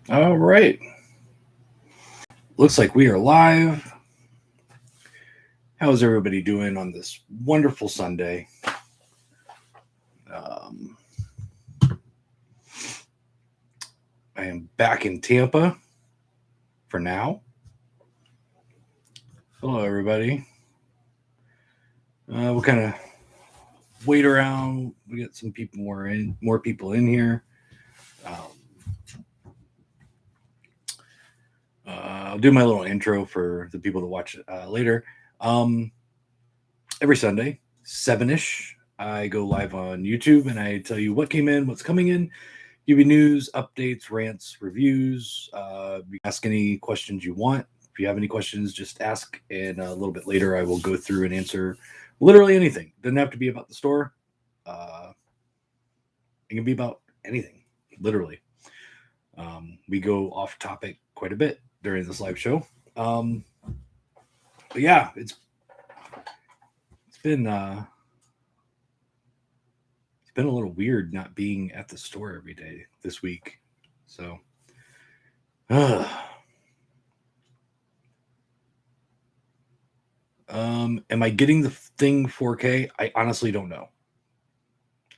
All right. Looks like we are live. How's everybody doing on this wonderful Sunday? Um, I am back in Tampa for now. Hello, everybody. We'll kind of wait around. We get some people more people in here. Um, I'll do my little intro for the people to watch later. Um, every Sunday, 7-ish, I go live on YouTube and I tell you what came in, what's coming in, give you news, updates, rants, reviews. You ask any questions you want. If you have any questions, just ask, and a little bit later, I will go through and answer literally anything. Doesn't have to be about the store. Uh, it can be about anything, literally. We go off topic quite a bit during this live show. But yeah, it's been a little weird not being at the store every day this week. So, am I getting the thing 4K? I honestly don't know.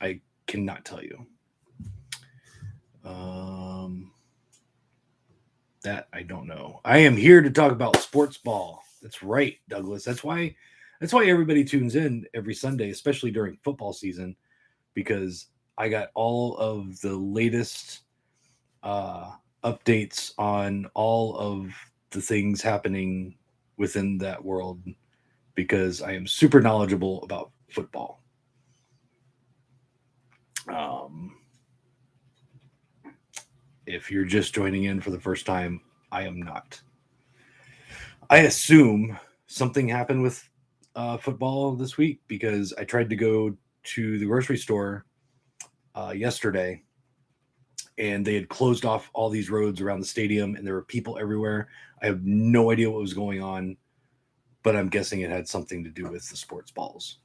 I cannot tell you. That I don't know. I am here to talk about sports ball. That's right, Douglas. That's why everybody tunes in every Sunday, especially during football season, because I got all of the latest updates on all of the things happening within that world because I am super knowledgeable about football. If you're just joining in for the first time, I am not. I assume something happened with football this week because I tried to go to the grocery store yesterday and they had closed off all these roads around the stadium and there were people everywhere. I have no idea what was going on, but I'm guessing it had something to do with the sports balls.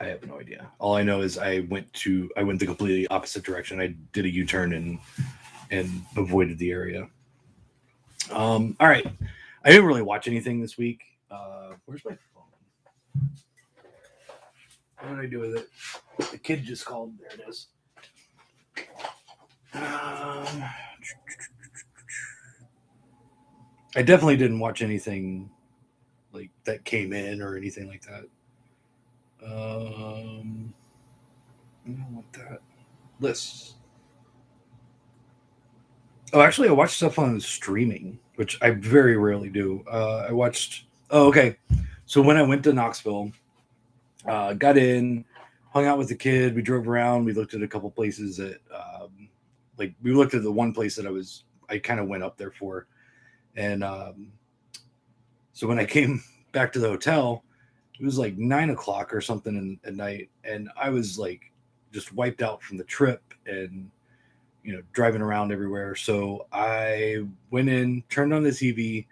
I have no idea. All I know is I went the completely opposite direction. I did a U-turn and avoided the area. All right. I didn't really watch anything this week. Where's my phone? What did I do with it? The kid just called. There it is. I definitely didn't watch anything like that came in or anything like that. I don't want that. Lists. Oh, actually, I watch stuff on streaming, which I very rarely do. I watched. Oh, okay. So when I went to Knoxville, got in, hung out with the kid. We drove around. We looked at a couple places that, like, we looked at the one place that I kind of went up there for, and so when I came back to the hotel, it was like 9 o'clock or something at night, and I was like just wiped out from the trip and driving around everywhere. So I went in, turned on the TV,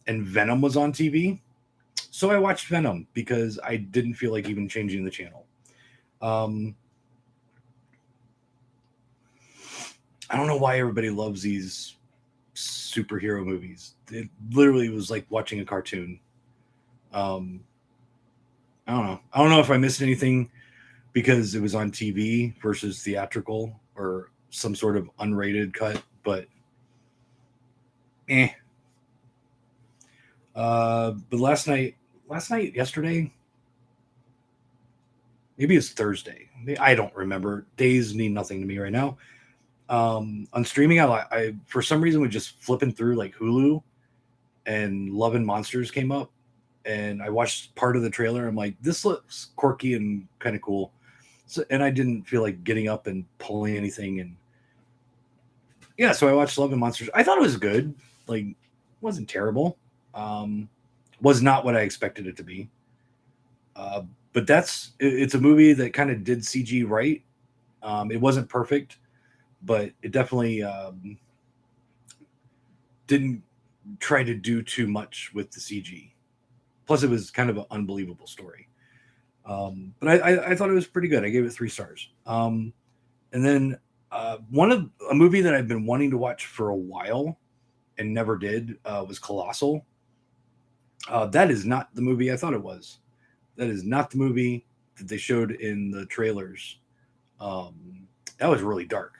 and Venom was on TV. So I watched Venom because I didn't feel like even changing the channel. I don't know why everybody loves these superhero movies. It literally was like watching a cartoon. Um, I don't know. I don't know if I missed anything because it was on TV versus theatrical or some sort of unrated cut, but eh. But yesterday, maybe it's Thursday. I don't remember. Days mean nothing to me right now. On streaming, I for some reason was just flipping through like Hulu, and Love and Monsters came up, and I watched part of the trailer. I'm like, this looks quirky and kind of cool. So, and I didn't feel like getting up and pulling anything, and yeah, so I watched Love and Monsters. I thought it was good. Like, it wasn't terrible. Um, was not what I expected it to be. Uh, but it's a movie that kind of did CG right. It wasn't perfect, but it definitely didn't try to do too much with the CG. Plus, it was kind of an unbelievable story. But I thought it was pretty good. I gave it 3 stars. And then A movie that I've been wanting to watch for a while and never did was Colossal. That is not the movie I thought it was. That is not the movie that they showed in the trailers. That was really dark.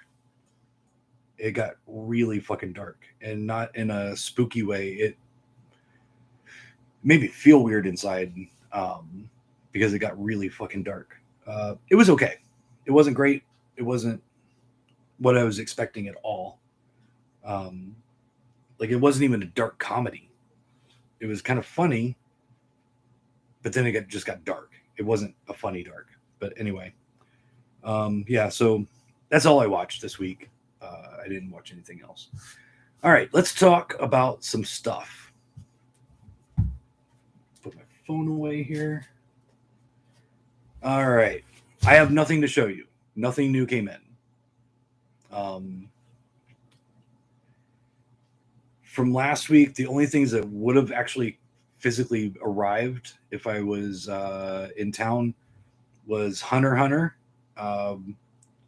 It got really fucking dark, and not in a spooky way. It made me feel weird inside because it got really fucking dark. It was okay. It wasn't great. It wasn't what I was expecting at all. Like it wasn't even a dark comedy. It was kind of funny, but then just got dark. It wasn't a funny dark. But anyway, yeah. So that's all I watched this week. I didn't watch anything else. All right, let's talk about some stuff. Put my phone away here. All right, I have nothing to show you. Nothing new came in. From last week, the only things that would have actually physically arrived if I was in town was Hunter x Hunter,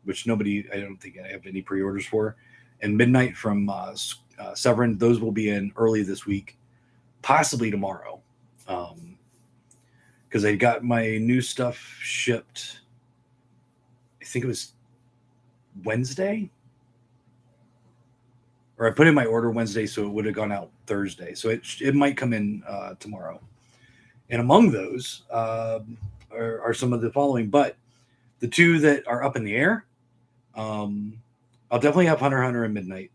which I don't think I have any pre-orders for, and Midnight from Severin. Those will be in early this week, possibly tomorrow, because I got my new stuff shipped. I think it was Wednesday, or I put in my order Wednesday, so it would have gone out Thursday. So it might come in tomorrow. And among those are some of the following, but the two that are up in the air, I'll definitely have Hunter x Hunter and Midnight.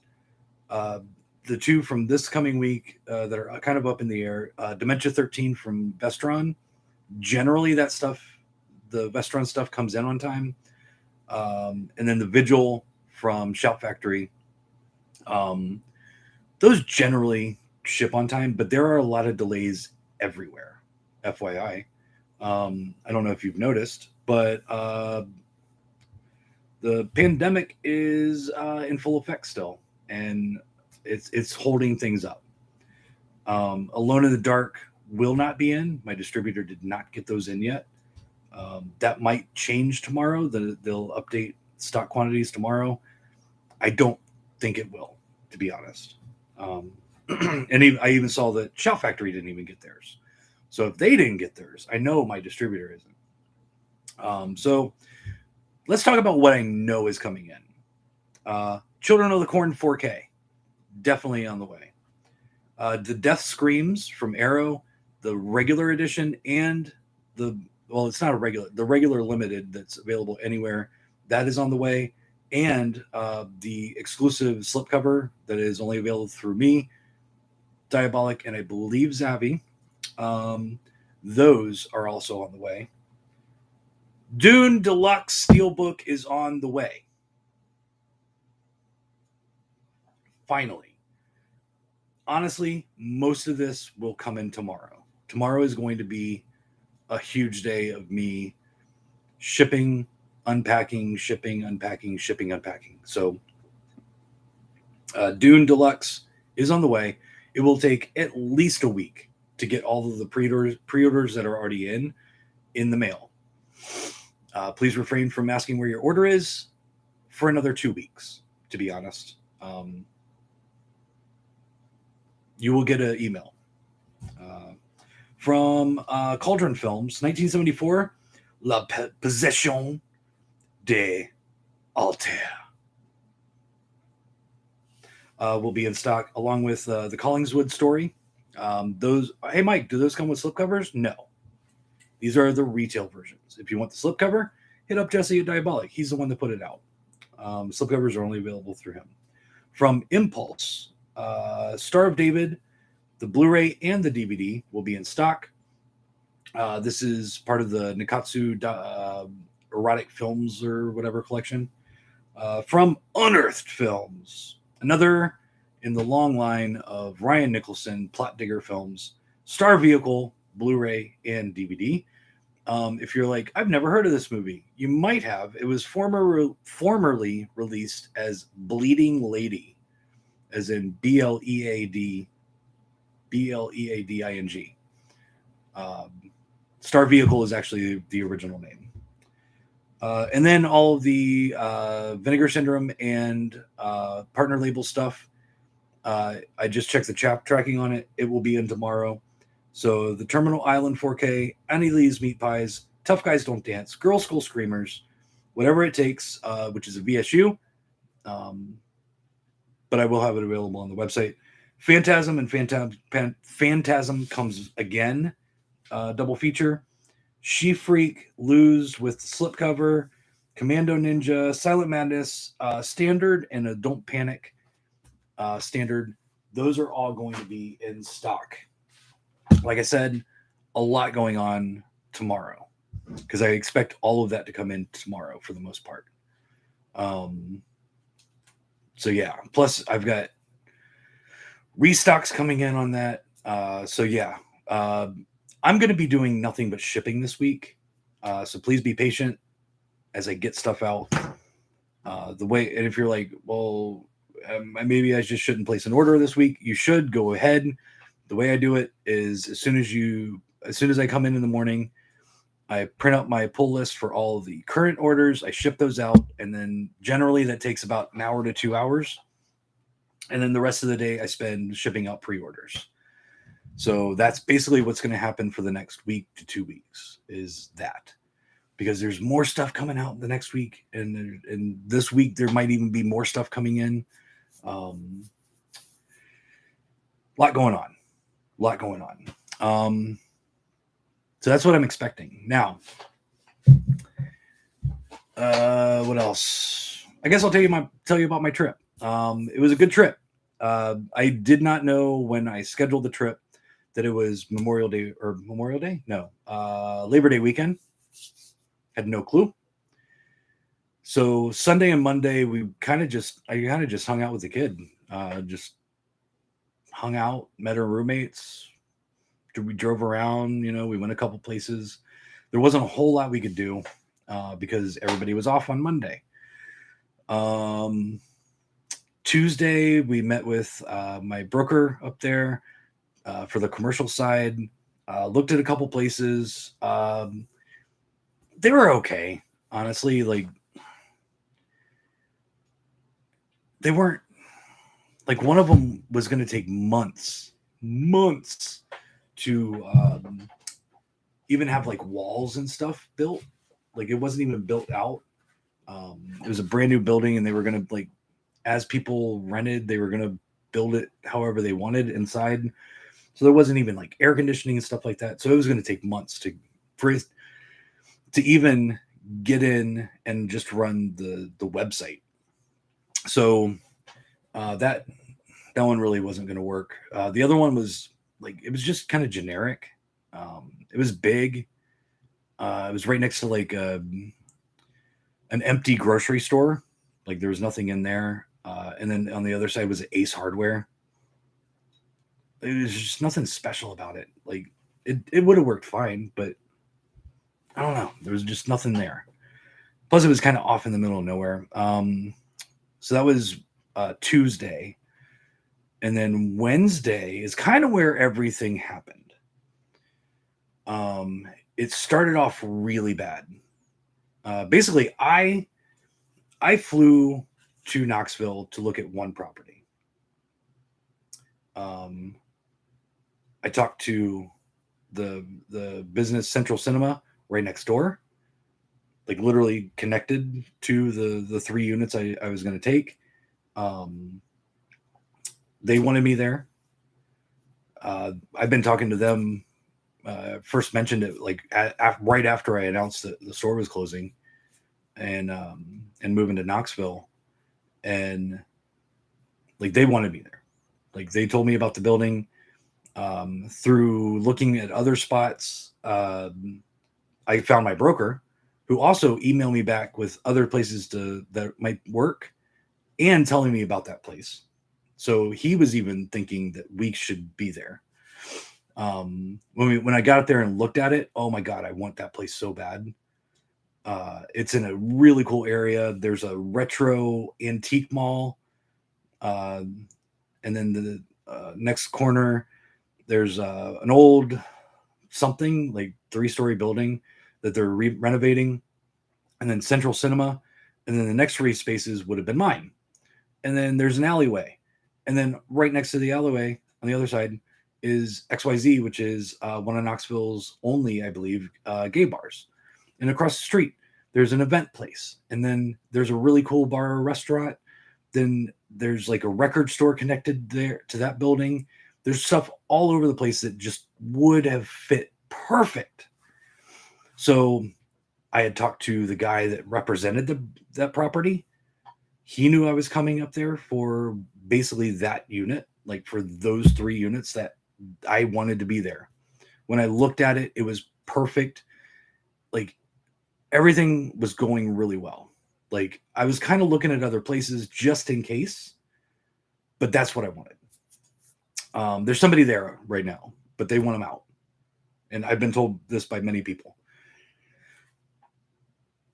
The two from this coming week that are kind of up in the air, Dementia 13 from Vestron. Generally, that stuff, the Vestron stuff comes in on time. And then the Vigil from Shout Factory. Those generally ship on time, but there are a lot of delays everywhere, FYI. I don't know if you've noticed, but the pandemic is in full effect still, and it's holding things up. Alone in the Dark will not be in. My distributor did not get those in yet. That might change tomorrow. They'll update stock quantities tomorrow. I don't think it will, to be honest. And I even saw that Shout Factory didn't even get theirs. So if they didn't get theirs, I know my distributor isn't. So let's talk about what I know is coming in. Children of the Corn 4K, definitely on the way. The Death Screams from Arrow, the regular edition, and it's not the regular limited that's available anywhere. That is on the way. And the exclusive slipcover that is only available through me, Diabolic, and I believe Zavi. Those are also on the way. Dune Deluxe Steelbook is on the way. Finally. Honestly, most of this will come in tomorrow. Tomorrow is going to be a huge day of me shipping, unpacking, shipping, unpacking, shipping, unpacking. So Dune Deluxe is on the way. It will take at least a week to get all of the pre-orders that are already in the mail. Please refrain from asking where your order is for another 2 weeks, to be honest. You will get an email. From Cauldron Films, 1974, La Possession de Altair will be in stock, along with the Collingswood story. Hey, Mike, do those come with slipcovers? No. These are the retail versions. If you want the slipcover, hit up Jesse at Diabolic. He's the one that put it out. Slipcovers are only available through him. From Impulse, Star of David, the Blu-ray and the DVD will be in stock. This is part of the Nikatsu erotic films or whatever collection. From Unearthed Films, another in the long line of Ryan Nicholson plot digger films, Star Vehicle, Blu-ray and DVD. If you're like, I've never heard of this movie, you might have. It was formerly released as Bleeding Lady, as in Bleading. Star Vehicle is actually the original name. And then all of the Vinegar Syndrome and partner label stuff. I just checked the tracking on it. It will be in tomorrow. So the Terminal Island 4K, Annie Lee's Meat Pies, Tough Guys Don't Dance, Girl School Screamers, whatever it takes, which is a VSU. But I will have it available on the website. Phantasm and Phantasm comes again, double feature. She Freak, Lose with the slipcover, Commando Ninja, Silent Madness, Standard, and a Don't Panic Standard. Those are all going to be in stock. Like I said, a lot going on tomorrow because I expect all of that to come in tomorrow for the most part. So yeah, plus I've got restocks coming in on that. So yeah, I'm going to be doing nothing but shipping this week. So please be patient as I get stuff out. And if you're like, well, maybe I just shouldn't place an order this week, you should go ahead. The way I do it is as soon as I come in the morning, I print out my pull list for all of the current orders. I ship those out, and then generally that takes about an hour to 2 hours. And then the rest of the day I spend shipping out pre-orders. So that's basically what's going to happen for the next week to 2 weeks is that. Because there's more stuff coming out the next week. And this week there might even be more stuff coming in. A lot going on. So that's what I'm expecting. Now, what else? I guess I'll tell you about my trip. It was a good trip. I did not know when I scheduled the trip that it was Labor Day weekend. Had no clue. So Sunday and Monday, I kind of just hung out with the kid. Just hung out, met her roommates. We drove around, we went a couple places. There wasn't a whole lot we could do because everybody was off on Monday. Tuesday, we met with my broker up there for the commercial side. Looked at a couple places. They were okay, honestly. Like, they weren't, like, one of them was going to take months to even have like walls and stuff built. Like, it wasn't even built out. It was a brand new building, and they were going to, like, as people rented, they were going to build it however they wanted inside. So there wasn't even like air conditioning and stuff like that. So it was going to take months for it to even get in and just run the website. So that one really wasn't going to work. The other one was like, it was just kind of generic. It was big. It was right next to like an empty grocery store. Like, there was nothing in there. And then on the other side was Ace Hardware. It was just nothing special about it. Like, it would have worked fine, but I don't know. There was just nothing there. Plus, it was kind of off in the middle of nowhere. So that was Tuesday. And then Wednesday is kind of where everything happened. It started off really bad. Basically, I flew to Knoxville to look at one property. I talked to the business Central Cinema right next door, like literally connected to the 3 units I was going to take. They wanted me there. I've been talking to them. First mentioned it like right after I announced that the store was closing and moving to Knoxville, and like they wanted me there. Like, they told me about the building. Through looking at other spots, I found my broker, who also emailed me back with other places that might work, and telling me about that place. So he was even thinking that we should be there. When I got up there and looked at it, oh my God, I want that place so bad. It's in a really cool area. There's a retro antique mall. And then the next corner, there's an old something like 3-story building that they're renovating. and then Central Cinema, and then the next three spaces would have been mine. And then there's an alleyway, and then right next to the alleyway on the other side is XYZ, which is one of Knoxville's only, I believe, gay bars. And across the street, there's an event place, and then there's a really cool bar or restaurant. Then there's like a record store connected there to that building. There's stuff all over the place that just would have fit perfect. So I had talked to the guy that represented that property. He knew I was coming up there for basically that unit, like for those 3 units that I wanted to be there. When I looked at it, it was perfect. Like everything was going really well. Like I was kind of looking at other places just in case, but that's what I wanted. There's somebody there right now, but they want him out. And I've been told this by many people.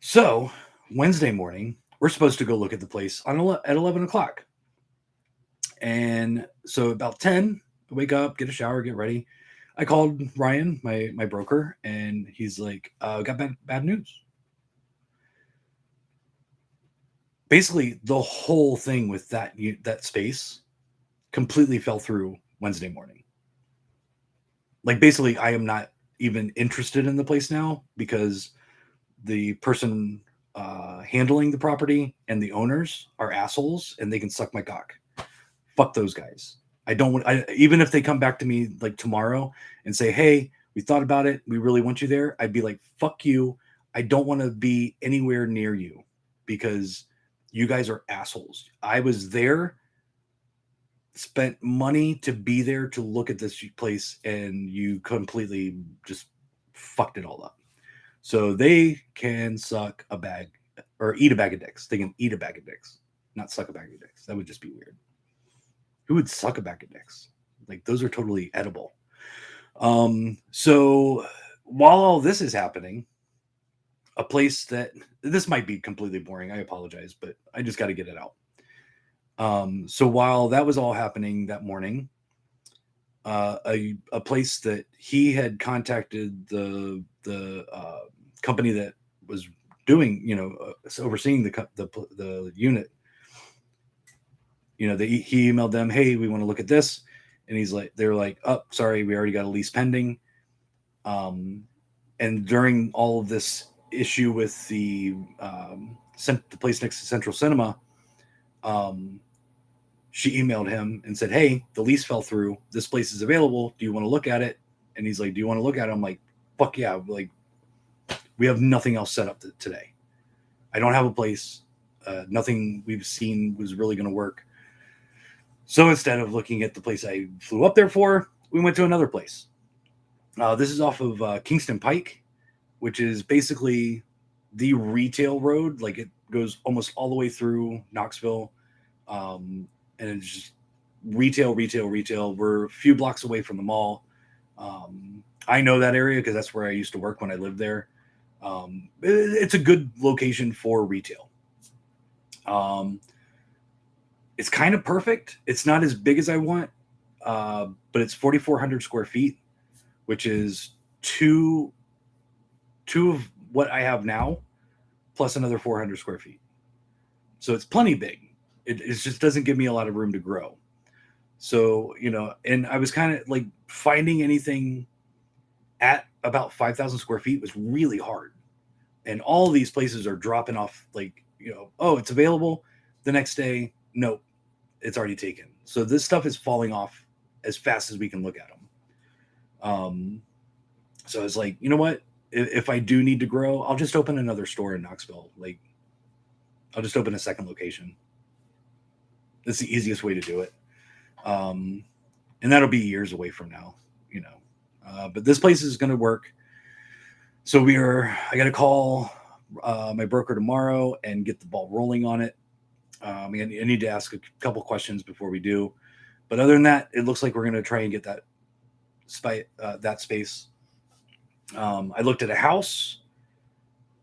So Wednesday morning, we're supposed to go look at the place at 11 o'clock. And so about 10, I wake up, get a shower, get ready. I called Ryan, my broker, and he's like, got bad news. Basically, the whole thing with that space completely fell through Wednesday morning. Like, basically, I am not even interested in the place now because the person handling the property and the owners are assholes and they can suck my cock. Fuck those guys. I don't want, even if they come back to me like tomorrow and say, hey, we thought about it, we really want you there, I'd be like, fuck you. I don't want to be anywhere near you because you guys are assholes. I was there, spent money to be there to look at this place, and you completely just fucked it all up. So they can suck a bag or eat a bag of dicks. They can eat a bag of dicks, not suck a bag of dicks. That would just be weird. Who would suck a bag of dicks? Like, those are totally edible. So while all this is happening, a place that, this might be completely boring, I apologize, but I just got to get it out. So while that was all happening that morning, a place that he had contacted the company that was doing, overseeing the unit, he emailed them, hey, we want to look at this. And they're like, oh, sorry, we already got a lease pending. And during all of this issue with the place next to Central Cinema, she emailed him and said, hey, the lease fell through. This place is available. Do you want to look at it? And he's like, do you want to look at it? I'm like, fuck yeah. Like, we have nothing else set up today. I don't have a place. Nothing we've seen was really going to work. So instead of looking at the place I flew up there for, we went to another place. This is off of Kingston Pike, which is basically the retail road. Like, it goes almost all the way through Knoxville. And it's just retail. We're a few blocks away from the mall. I know that area because that's where I used to work when I lived there. It's a good location for retail. It's kind of perfect. It's not as big as I want, but it's 4,400 square feet, which is two of what I have now, plus another 400 square feet. So it's plenty big. It just doesn't give me a lot of room to grow. So, and I was kind of like finding anything at about 5,000 square feet was really hard. And all these places are dropping off like, oh, it's available. The next day, nope, it's already taken. So this stuff is falling off as fast as we can look at them. So it's like, you know what? If I do need to grow, I'll just open another store in Knoxville. Like, I'll just open a second location. That's the easiest way to do it. And that'll be years away from now, but this place is going to work. So I got to call my broker tomorrow and get the ball rolling on it. I need to ask a couple questions before we do, but other than that, it looks like we're going to try and get that space. I looked at a house.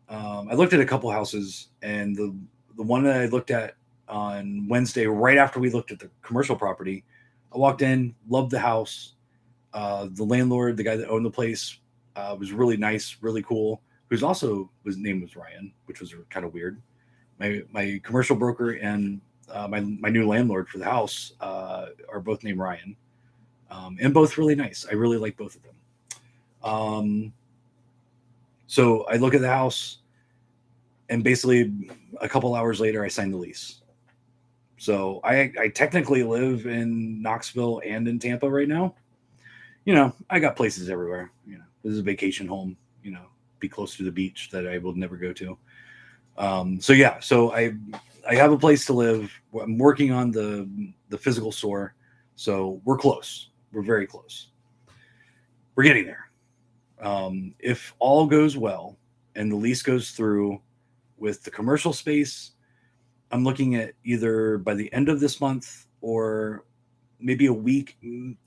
I looked at a couple houses, and the one that I looked at on Wednesday, right after we looked at the commercial property, I walked in, loved the house. The landlord, the guy that owned the place, was really nice, really cool. who's also his name was Ryan, which was kind of weird. My commercial broker and my new landlord for the house are both named Ryan, and both really nice. I really like both of them. So I look at the house, and basically a couple hours later, I sign the lease. So I technically live in Knoxville and in Tampa right now. I got places everywhere. This is a vacation home. Be close to the beach that I will never go to. So I have a place to live. I'm working on the physical store, so we're close. We're very close. We're getting there. If all goes well and the lease goes through with the commercial space, I'm looking at either by the end of this month or maybe a week.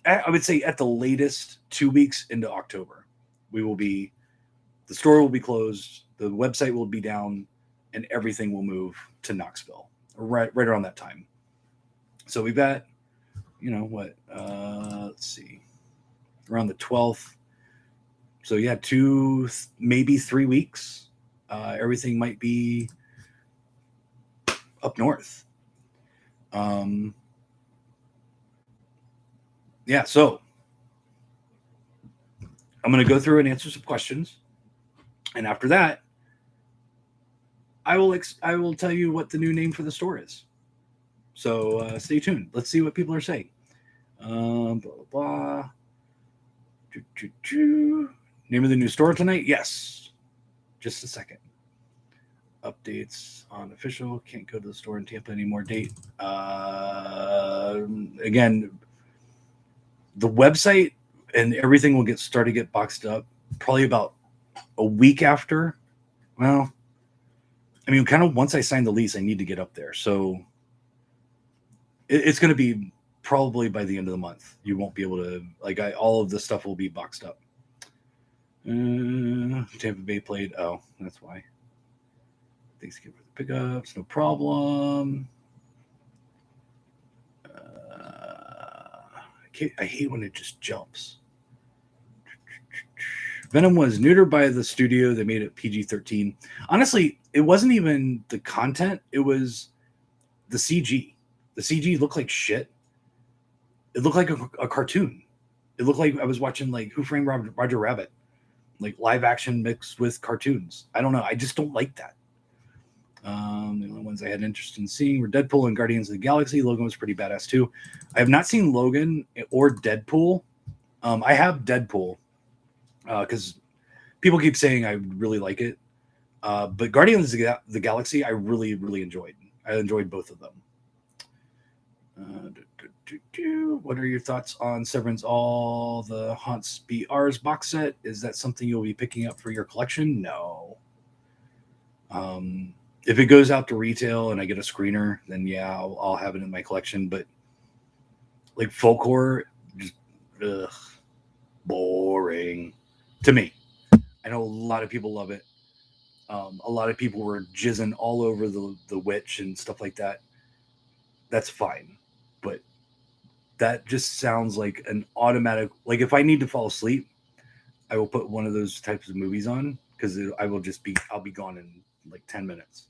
I would say at the latest 2 weeks into October, the store will be closed, the website will be down, and everything will move to Knoxville right around that time. So we've got, let's see, around the 12th. So yeah, 2, maybe 3 weeks. Everything might be up north. Yeah, so I'm going to go through and answer some questions. And after that, I will tell you what the new name for the store is. So stay tuned. Let's see what people are saying. Blah, blah, blah. Name of the new store tonight? Yes. Just a second. Updates on official. Can't go to the store in Tampa anymore. Date. Again, the website and everything will start to get boxed up probably about a week after. Well, I mean, kind of once I sign the lease, I need to get up there. So it's going to be probably by the end of the month. You won't be able to, all of the stuff will be boxed up. Tampa Bay played. Oh, that's why. Thanksgiving for the pickups. No problem. I hate when it just jumps. Venom was neutered by the studio. They made it PG-13. Honestly, it wasn't even the content. It was the CG. The CG looked like shit. It looked like a cartoon. It looked like I was watching Who Framed Roger Rabbit, live action mixed with cartoons. I don't know. I just don't like that. The only ones I had interest in seeing were Deadpool and Guardians of the Galaxy. Logan was pretty badass too. I have not seen Logan or Deadpool. I have Deadpool because people keep saying I really like it. But Guardians of the Galaxy, I really, really enjoyed. I enjoyed both of them. What are your thoughts on Severance All the Haunts Be Ours box set? Is that something you'll be picking up for your collection? No. If it goes out to retail and I get a screener, then yeah, I'll have it in my collection. But folk horror, just boring to me. I know a lot of people love it. A lot of people were jizzing all over the witch and stuff like that. That's fine, but that just sounds like an automatic. If I need to fall asleep, I will put one of those types of movies on because I'll be gone in 10 minutes.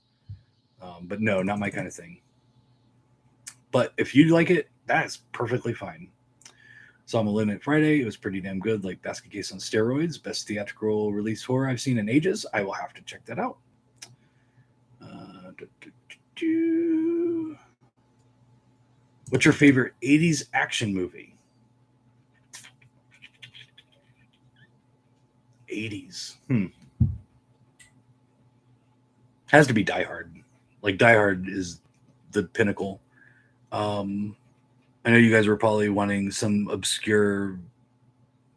But no, not my kind of thing. But if you like it, that's perfectly fine. Saw Malignant Friday. It was pretty damn good. Basket Case on steroids. Best theatrical release horror I've seen in ages. I will have to check that out. What's your favorite 80s action movie? 80s. Has to be Die Hard. Die Hard is the pinnacle. I know you guys were probably wanting some obscure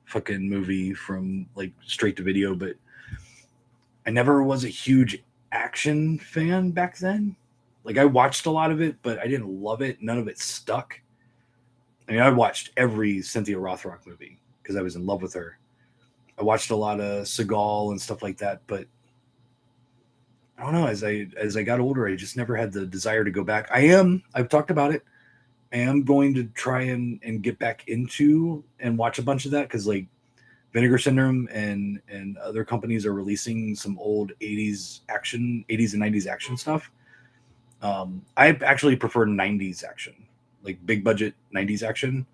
fucking movie from straight to video, but I never was a huge action fan back then. I watched a lot of it, but I didn't love it. None of it stuck. I mean, I watched every Cynthia Rothrock movie because I was in love with her. I watched a lot of Seagal and stuff like that, but I don't know. As I got older, I just never had the desire to go back. I've talked about it. I am going to try and get back into and watch a bunch of that because Vinegar Syndrome and other companies are releasing some old 80s action, 80s and 90s action stuff. I actually prefer 90s action, like big budget 90s action.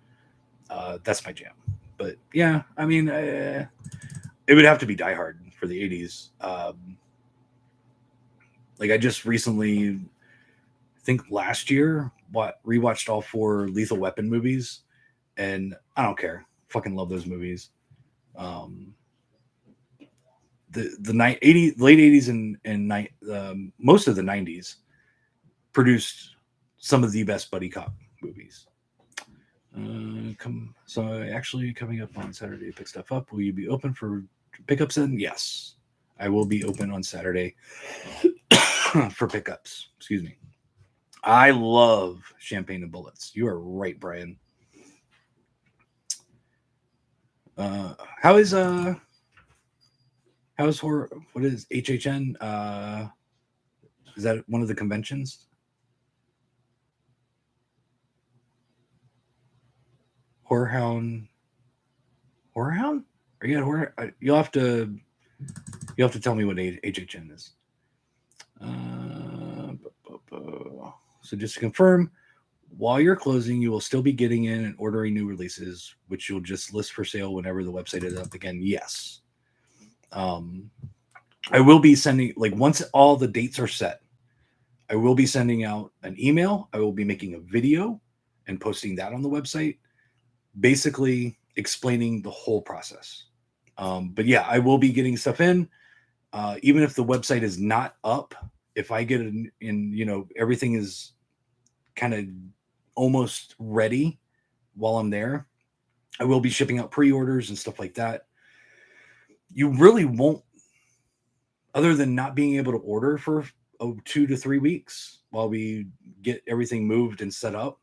That's my jam. But yeah, I mean, it would have to be Die Hard for the 80s. Like I just recently, I think last year, rewatched all 4 Lethal Weapon movies, and I don't care. Fucking love those movies. Um, the late 80s and most of the 90s produced some of the best buddy cop movies. Coming up on Saturday to pick stuff up. Will you be open for pickups? Then yes, I will be open on Saturday for pickups. Excuse me. I love Champagne and Bullets. You are right, Brian. How is horror? What is HHN? Is that one of the conventions? Horrorhound. Horrorhound? Are you at horror? You'll have to tell me what HHN is. So just to confirm, while you're closing, you will still be getting in and ordering new releases, which you'll just list for sale whenever the website is up again. Yes. I will be sending, like, once all the dates are set, I will be sending out an email. I will be making a video and posting that on the website, basically explaining the whole process. But yeah, I will be getting stuff in. Even if the website is not up, if I get it in, everything is kind of almost ready while I'm there, I will be shipping out pre-orders and stuff like that. You really won't, other than not being able to order for 2 to 3 weeks while we get everything moved and set up,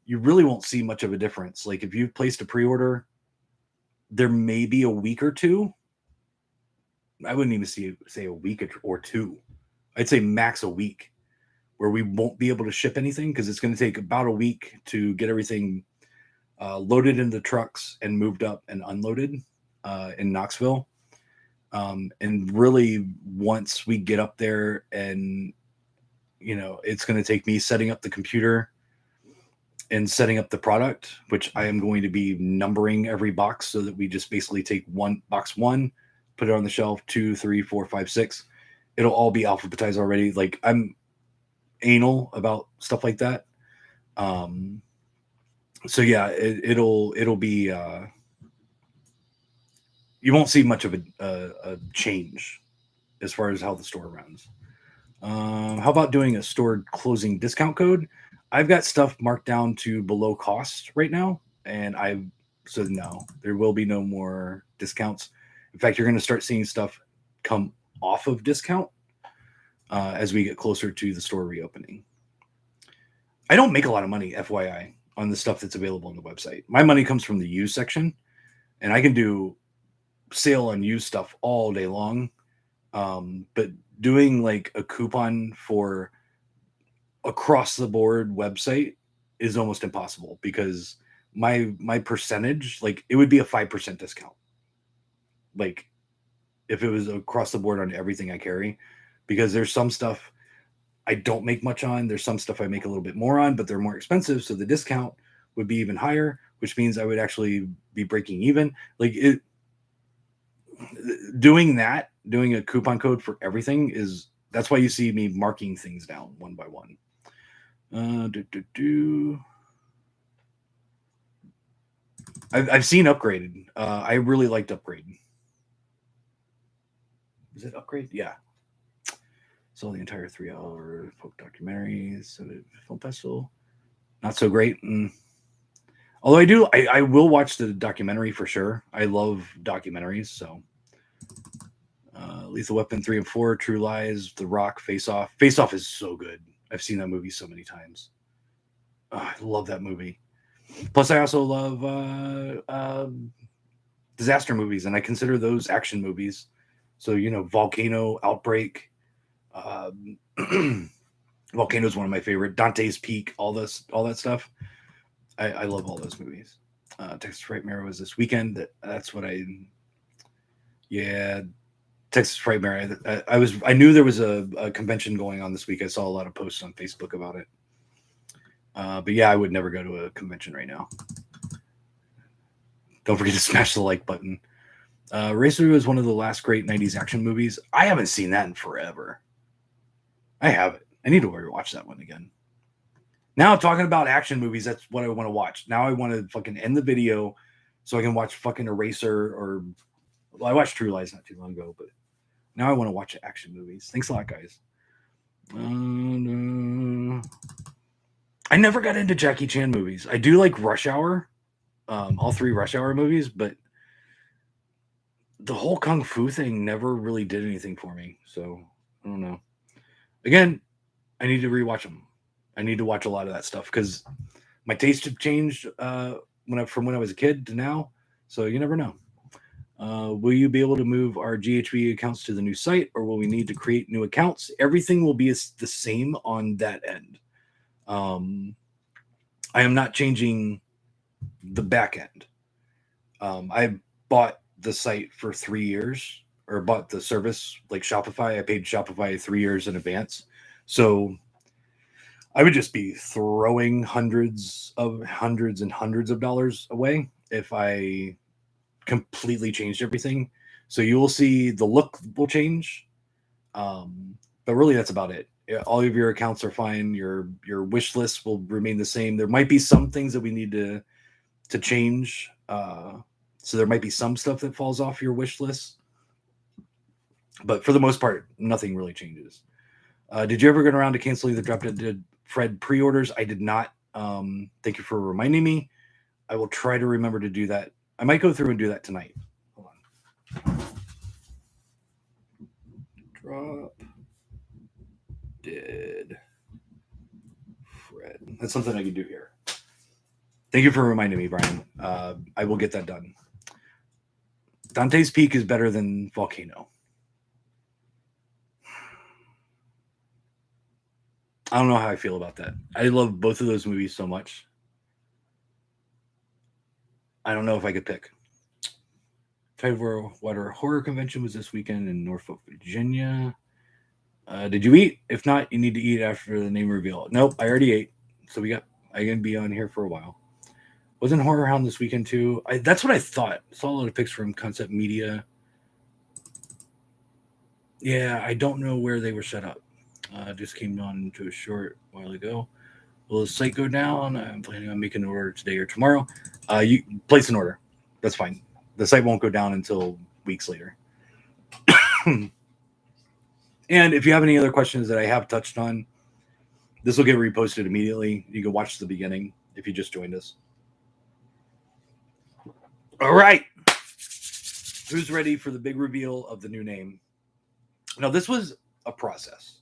you really won't see much of a difference. Like if you've placed a pre-order, there may be a week or two. I wouldn't even say a week or two. I'd say max a week where we won't be able to ship anything because it's going to take about a week to get everything loaded into trucks and moved up and unloaded in Knoxville. And really, once we get up there and, it's going to take me setting up the computer and setting up the product, which I am going to be numbering every box so that we just basically take box 1, put it on the shelf, 2, 3, 4, 5, 6. It'll all be alphabetized already. Like I'm anal about stuff like that. So yeah, it'll be, you won't see much of a change as far as how the store runs. How about doing a store closing discount code? I've got stuff marked down to below cost right now, and so no, there will be no more discounts. In fact, you're going to start seeing stuff come off of discount as we get closer to the store reopening. I don't make a lot of money, FYI, on the stuff that's available on the website. My money comes from the used section, and I can do sale on used stuff all day long. But doing like a coupon for across the board website is almost impossible because my percentage, like it would be a 5% discount. Like if it was across the board on everything I carry, because there's some stuff I don't make much on. There's some stuff I make a little bit more on, but they're more expensive. So the discount would be even higher, which means I would actually be breaking even. Like doing a coupon code for everything that's why you see me marking things down one by one. I've seen Upgraded. I really liked Upgrade. Is it Upgrade? Yeah. Saw the entire 3-hour folk documentary. So film festival, not so great. Although I will watch the documentary for sure. I love documentaries. So Lethal Weapon 3 and 4, True Lies, The Rock, Face Off. Face Off is so good. I've seen that movie so many times. I love that movie. Plus, I also love disaster movies, and I consider those action movies. So, Volcano, Outbreak. Volcano is one of my favorite. Dante's Peak, all that stuff. I love all those movies. Texas Frightmare was this weekend. That's what yeah, Texas Frightmare. I knew there was a convention going on this week. I saw a lot of posts on Facebook about it. But yeah, I would never go to a convention right now. Don't forget to smash the like button. Racer was one of the last great 90s action movies. I haven't seen that in forever. I haven't. I need to rewatch that one again. Now talking about action movies, that's what I want to watch. Now I want to fucking end the video so I can watch fucking Eraser or... Well, I watched True Lies not too long ago, but now I want to watch action movies. Thanks a lot, guys. I never got into Jackie Chan movies. I do like Rush Hour, all 3 Rush Hour movies, but the whole Kung Fu thing never really did anything for me. So I don't know. Again, I need to rewatch them. I need to watch a lot of that stuff because my taste have changed from when I was a kid to now. So you never know. Will you be able to move our GHB accounts to the new site, or will we need to create new accounts? Everything will be the same on that end. I am not changing the back end. I bought the site for 3 years, or bought the service like Shopify. I paid Shopify 3 years in advance. So I would just be throwing hundreds and hundreds of dollars away if I completely changed everything. So you will see the look will change. But really that's about it. All of your accounts are fine. Your wish list will remain the same. There might be some things that we need to change. So there might be some stuff that falls off your wish list. But for the most part, nothing really changes. Did you ever get around to canceling the Drop Dead Fred pre-orders? I did not. Thank you for reminding me. I will try to remember to do that. I might go through and do that tonight. Hold on. Drop Dead Fred. That's something I can do here. Thank you for reminding me, Brian. I will get that done. Dante's Peak is better than Volcano. I don't know how I feel about that. I love both of those movies so much. I don't know if I could pick. Tidewater Horror Convention was this weekend in Norfolk, Virginia. Did you eat? If not, you need to eat after the name reveal. Nope, I already ate. So I'm going to be on here for a while. Wasn't Horror Hound this weekend too? That's what I thought. I saw a lot of pics from Concept Media. Yeah, I don't know where they were set up. Just came on to a short while ago. Will the site go down? I'm planning on making an order today or tomorrow. You place an order. That's fine. The site won't go down until weeks later. And if you have any other questions that I have touched on, this will get reposted immediately. You can watch the beginning if you just joined us. All right. Who's ready for the big reveal of the new name? Now, this was a process.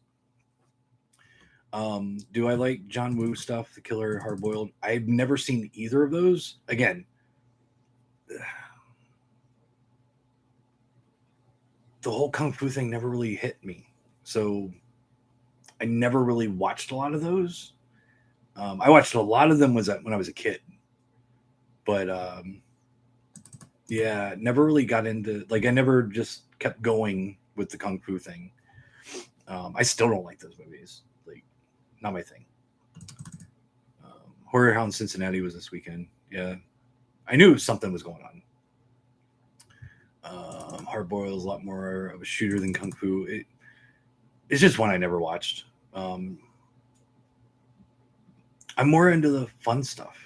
Do I like John Woo stuff, The Killer, Hard Boiled? I've never seen either of those. Again, the whole Kung Fu thing never really hit me. So I never really watched a lot of those. I watched a lot of them when I was a kid. But yeah, never really got into, I never just kept going with the Kung Fu thing. I still don't like those movies. Not my thing. Horror Hound Cincinnati was this weekend. Yeah. I knew something was going on. Hard Boiled is a lot more of a shooter than Kung Fu. It's just one I never watched. I'm more into the fun stuff.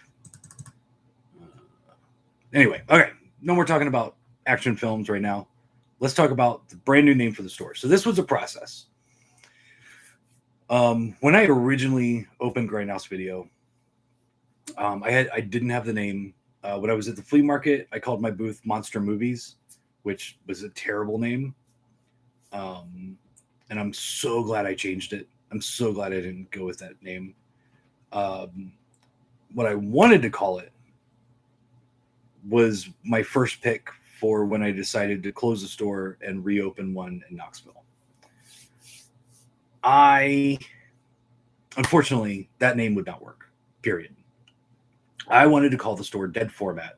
Anyway, okay. No more talking about action films right now. Let's talk about the brand new name for the store. So this was a process. When I originally opened Grindhouse Video, I didn't have the name. When I was at the flea market, I called my booth Monster Movies, which was a terrible name. And I'm so glad I changed it. I'm so glad I didn't go with that name. What I wanted to call it was my first pick for when I decided to close the store and reopen one in Knoxville. Unfortunately, that name would not work, period. I wanted to call the store Dead Format,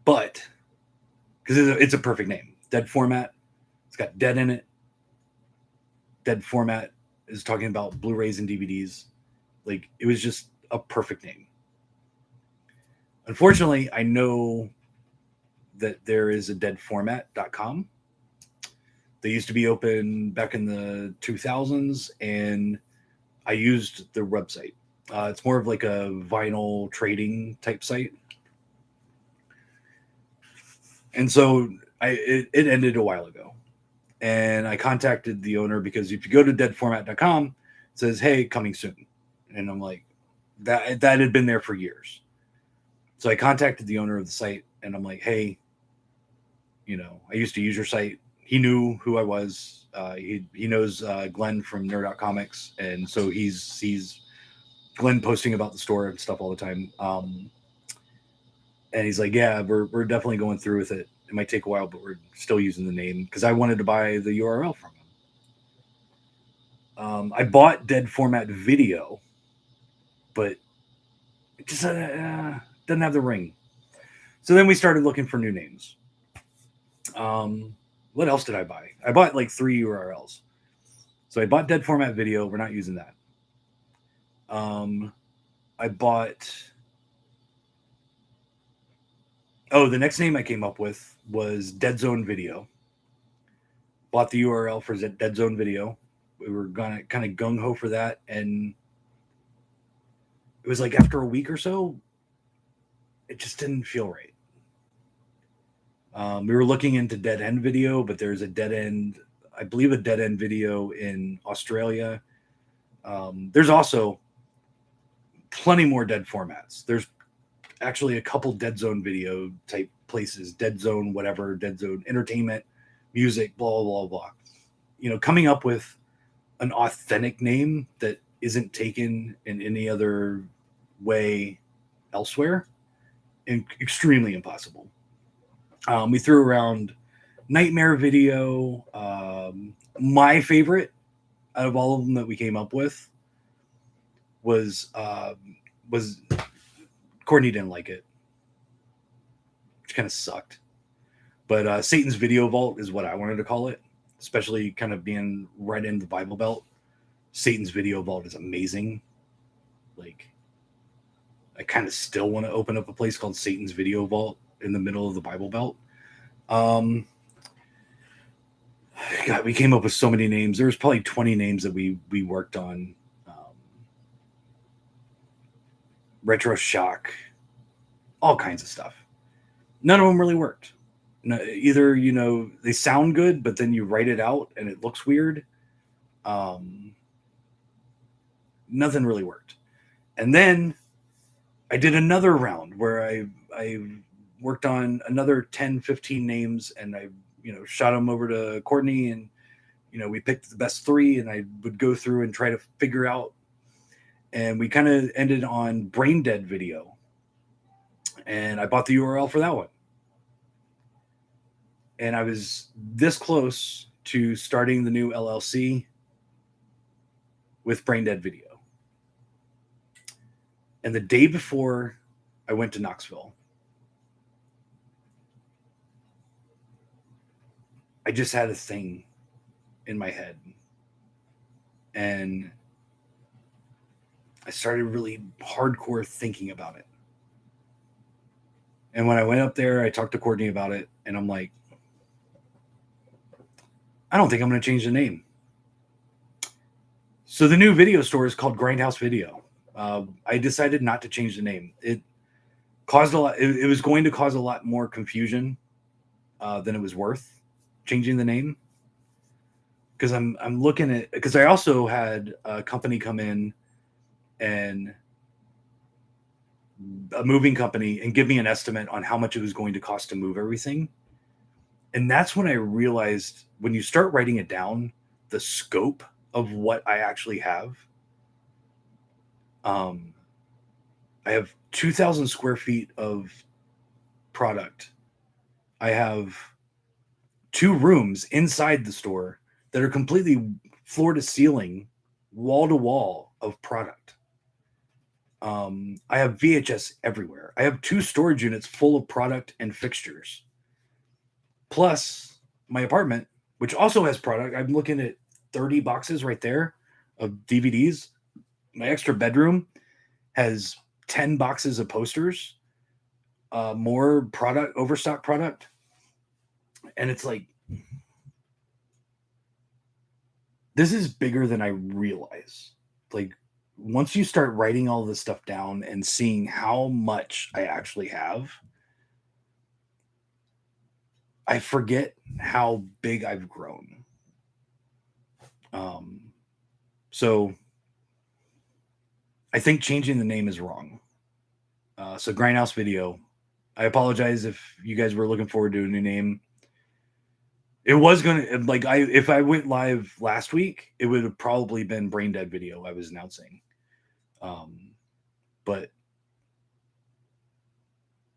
but because it's a perfect name, Dead Format. It's got dead in it. Dead Format is talking about Blu-rays and DVDs. Like, it was just a perfect name. Unfortunately, I know that there is a deadformat.com. They used to be open back in the 2000s, and I used their website. It's more of like a vinyl trading type site. And so it ended a while ago. And I contacted the owner because if you go to deadformat.com, it says, hey, coming soon. And I'm like, that had been there for years. So I contacted the owner of the site and I'm like, hey, I used to use your site. He knew who I was. He knows Glenn from Nerd Out Comics. And so he sees Glenn posting about the store and stuff all the time. And he's like, yeah, we're definitely going through with it. It might take a while, but we're still using the name because I wanted to buy the URL from him. I bought Dead Format Video, but it just doesn't have the ring. So then we started looking for new names. What else did I buy? I bought like 3 URLs. So I bought Dead Format Video. We're not using that. I bought... Oh, the next name I came up with was Dead Zone Video. Bought the URL for Dead Zone Video. We were gonna kind of gung ho for that, and it was like after a week or so, it just didn't feel right. We were looking into Dead End Video, but there's a Dead End, I believe, a Dead End Video in Australia. There's also plenty more Dead formats. There's actually a couple Dead Zone Video type places, Dead Zone whatever, Dead Zone Entertainment, music, blah blah blah. Coming up with an authentic name that isn't taken in any other way elsewhere, and extremely impossible. We threw around Nightmare Video. My favorite out of all of them that we came up with was Courtney didn't like it, which kind of sucked. But Satan's Video Vault is what I wanted to call it, especially kind of being right in the Bible Belt. Satan's Video Vault is amazing. Like, I kind of still want to open up a place called Satan's Video Vault in the middle of the Bible Belt. God, we came up with so many names. There was probably 20 names that we worked on. Retro Shock, all kinds of stuff. None of them really worked. Either, they sound good, but then you write it out and it looks weird. Nothing really worked. And then I did another round where I worked on another 10, 15 names, and I, shot them over to Courtney, and, we picked the best 3, and I would go through and try to figure out. And we kind of ended on Brain Dead Video. And I bought the URL for that one. And I was this close to starting the new LLC with Brain Dead Video. And the day before I went to Knoxville, I just had a thing in my head. And I started really hardcore thinking about it. And when I went up there, I talked to Courtney about it, and I'm like, I don't think I'm going to change the name. So the new video store is called Grindhouse Video. I decided not to change the name. It caused a lot. It was going to cause a lot more confusion than it was worth changing the name. Because I'm looking at, because I also had a company come in, and a moving company, and give me an estimate on how much it was going to cost to move everything. And that's when I realized, when you start writing it down, the scope of what I actually have. I have 2,000 square feet of product. I have 2 rooms inside the store that are completely floor to ceiling, wall to wall of product. I have VHS everywhere. I have 2 storage units full of product and fixtures. Plus my apartment, which also has product. I'm looking at 30 boxes right there of DVDs. My extra bedroom has 10 boxes of posters, more product, overstock product. And it's like, this is bigger than I realize. Like, once you start writing all this stuff down and seeing how much I actually have, I forget how big I've grown. So I think changing the name is wrong. So Grindhouse Video, I apologize if you guys were looking forward to a new name. It was gonna, like, if I went live last week, it would have probably been Brain Dead Video I was announcing. But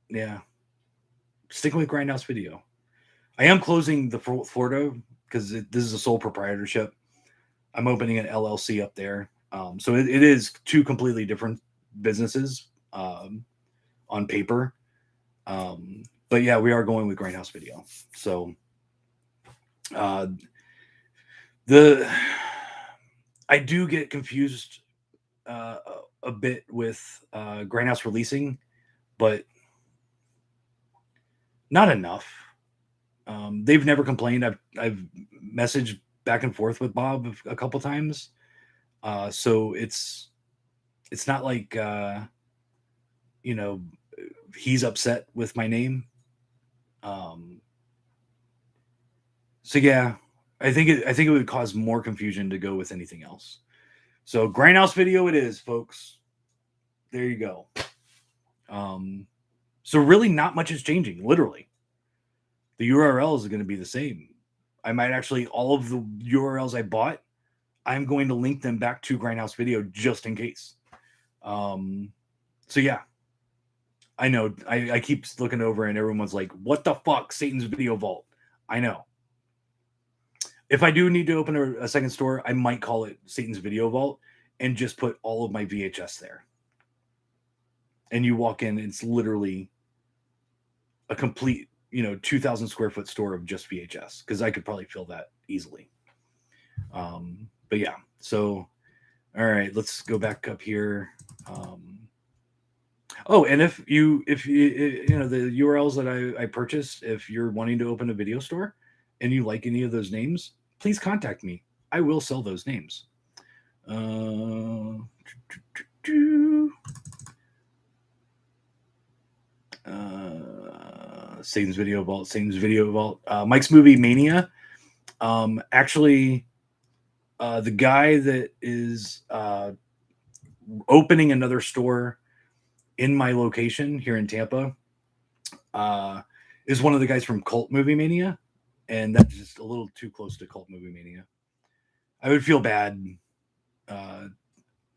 yeah, sticking with Grindhouse Video. I am closing the Florida because this is a sole proprietorship. I'm opening an LLC up there. So it is 2 completely different businesses on paper. But yeah, we are going with Grindhouse Video. So I do get confused a bit with Grindhouse releasing, but not enough. They've never complained. I've messaged back and forth with Bob a couple times. So it's not like he's upset with my name. So yeah, I think it would cause more confusion to go with anything else. So Grindhouse Video it is, folks. There you go. So really not much is changing, literally. The URL is going to be the same. I might actually, all of the URLs I bought, I'm going to link them back to Grindhouse Video just in case. So yeah, I know I keep looking over and everyone's like, what the fuck, Satan's Video Vault? I know. If I do need to open a second store, I might call it Satan's Video Vault and just put all of my VHS there. And you walk in, it's literally a complete, 2,000 square foot store of just VHS, because I could probably fill that easily. But yeah, so all right, let's go back up here. Oh, and if you the URLs that I purchased, if you're wanting to open a video store and you like any of those names, please contact me. I will sell those names. Satan's Video Vault, Mike's Movie Mania. Actually, the guy that is opening another store in my location here in Tampa is one of the guys from Cult Movie Mania, and that's just a little too close to Cult Movie Mania. I would feel bad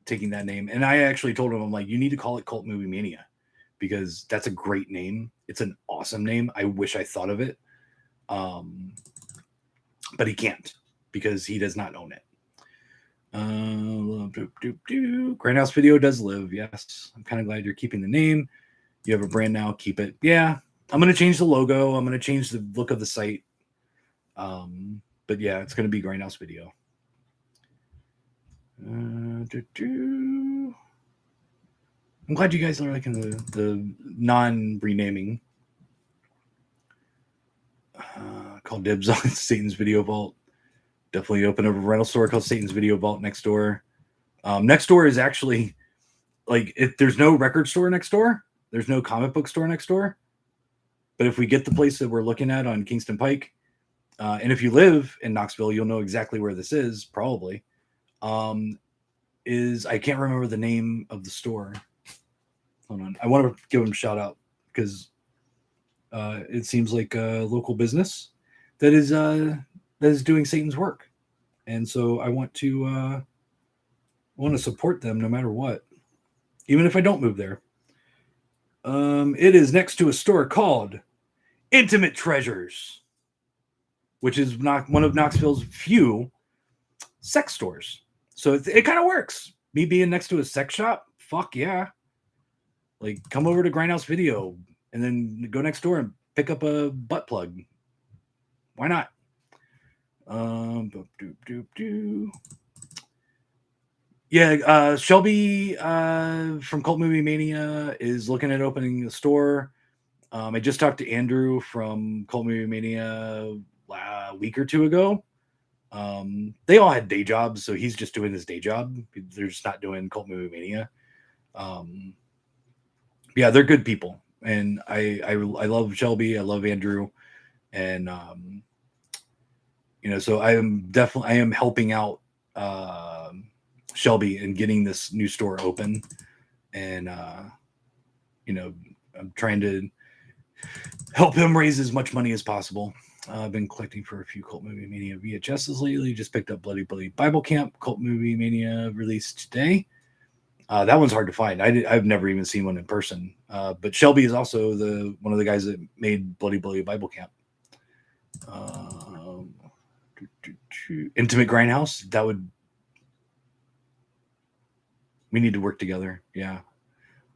taking that name, and I actually told him, I'm like, you need to call it Cult Movie Mania, because that's a great name. It's an awesome name. I wish I thought of it. But he can't, because he does not own it. Grindhouse Video does live. Yes. I'm kind of glad you're keeping the name. You have a brand now. Keep it. Yeah. I'm going to change the logo. I'm going to change the look of the site. But yeah, it's going to be Grindhouse Video. I'm glad you guys are liking the non-renaming. Called dibs on Satan's Video Vault. Definitely open up a rental store called Satan's Video Vault next door. Next door is actually, like, there's no record store next door. There's no comic book store next door. But if we get the place that we're looking at on Kingston Pike, and if you live in Knoxville, you'll know exactly where this is, probably. I can't remember the name of the store. Hold on. I want to give them a shout out, because it seems like a local business that is doing Satan's work, and so I want to support them no matter what, even if I don't move there. It is next to a store called Intimate Treasures, which is one of Knoxville's few sex stores. So it kind of works. Me being next to a sex shop fuck yeah. Like, come over to Grindhouse Video and then go next door and pick up a butt plug. Why not? Yeah, Shelby from Cult Movie Mania is looking at opening a store. I just talked to Andrew from Cult Movie Mania a week or two ago. They all had day jobs, so he's just doing his day job. They're just not doing Cult Movie Mania. Yeah, they're good people, and I love Shelby. I love Andrew, and so I am helping out Shelby in getting this new store open, and I'm trying to help him raise as much money as possible. I've been collecting for a few Cult Movie Mania VHSs lately. Just picked up Bloody Bloody Bible Camp Cult Movie Mania released today. That one's hard to find. I've never even seen one in person. But Shelby is also one of the guys that made Bloody Bloody Bible Camp. Intimate Grindhouse. We need to work together. Yeah.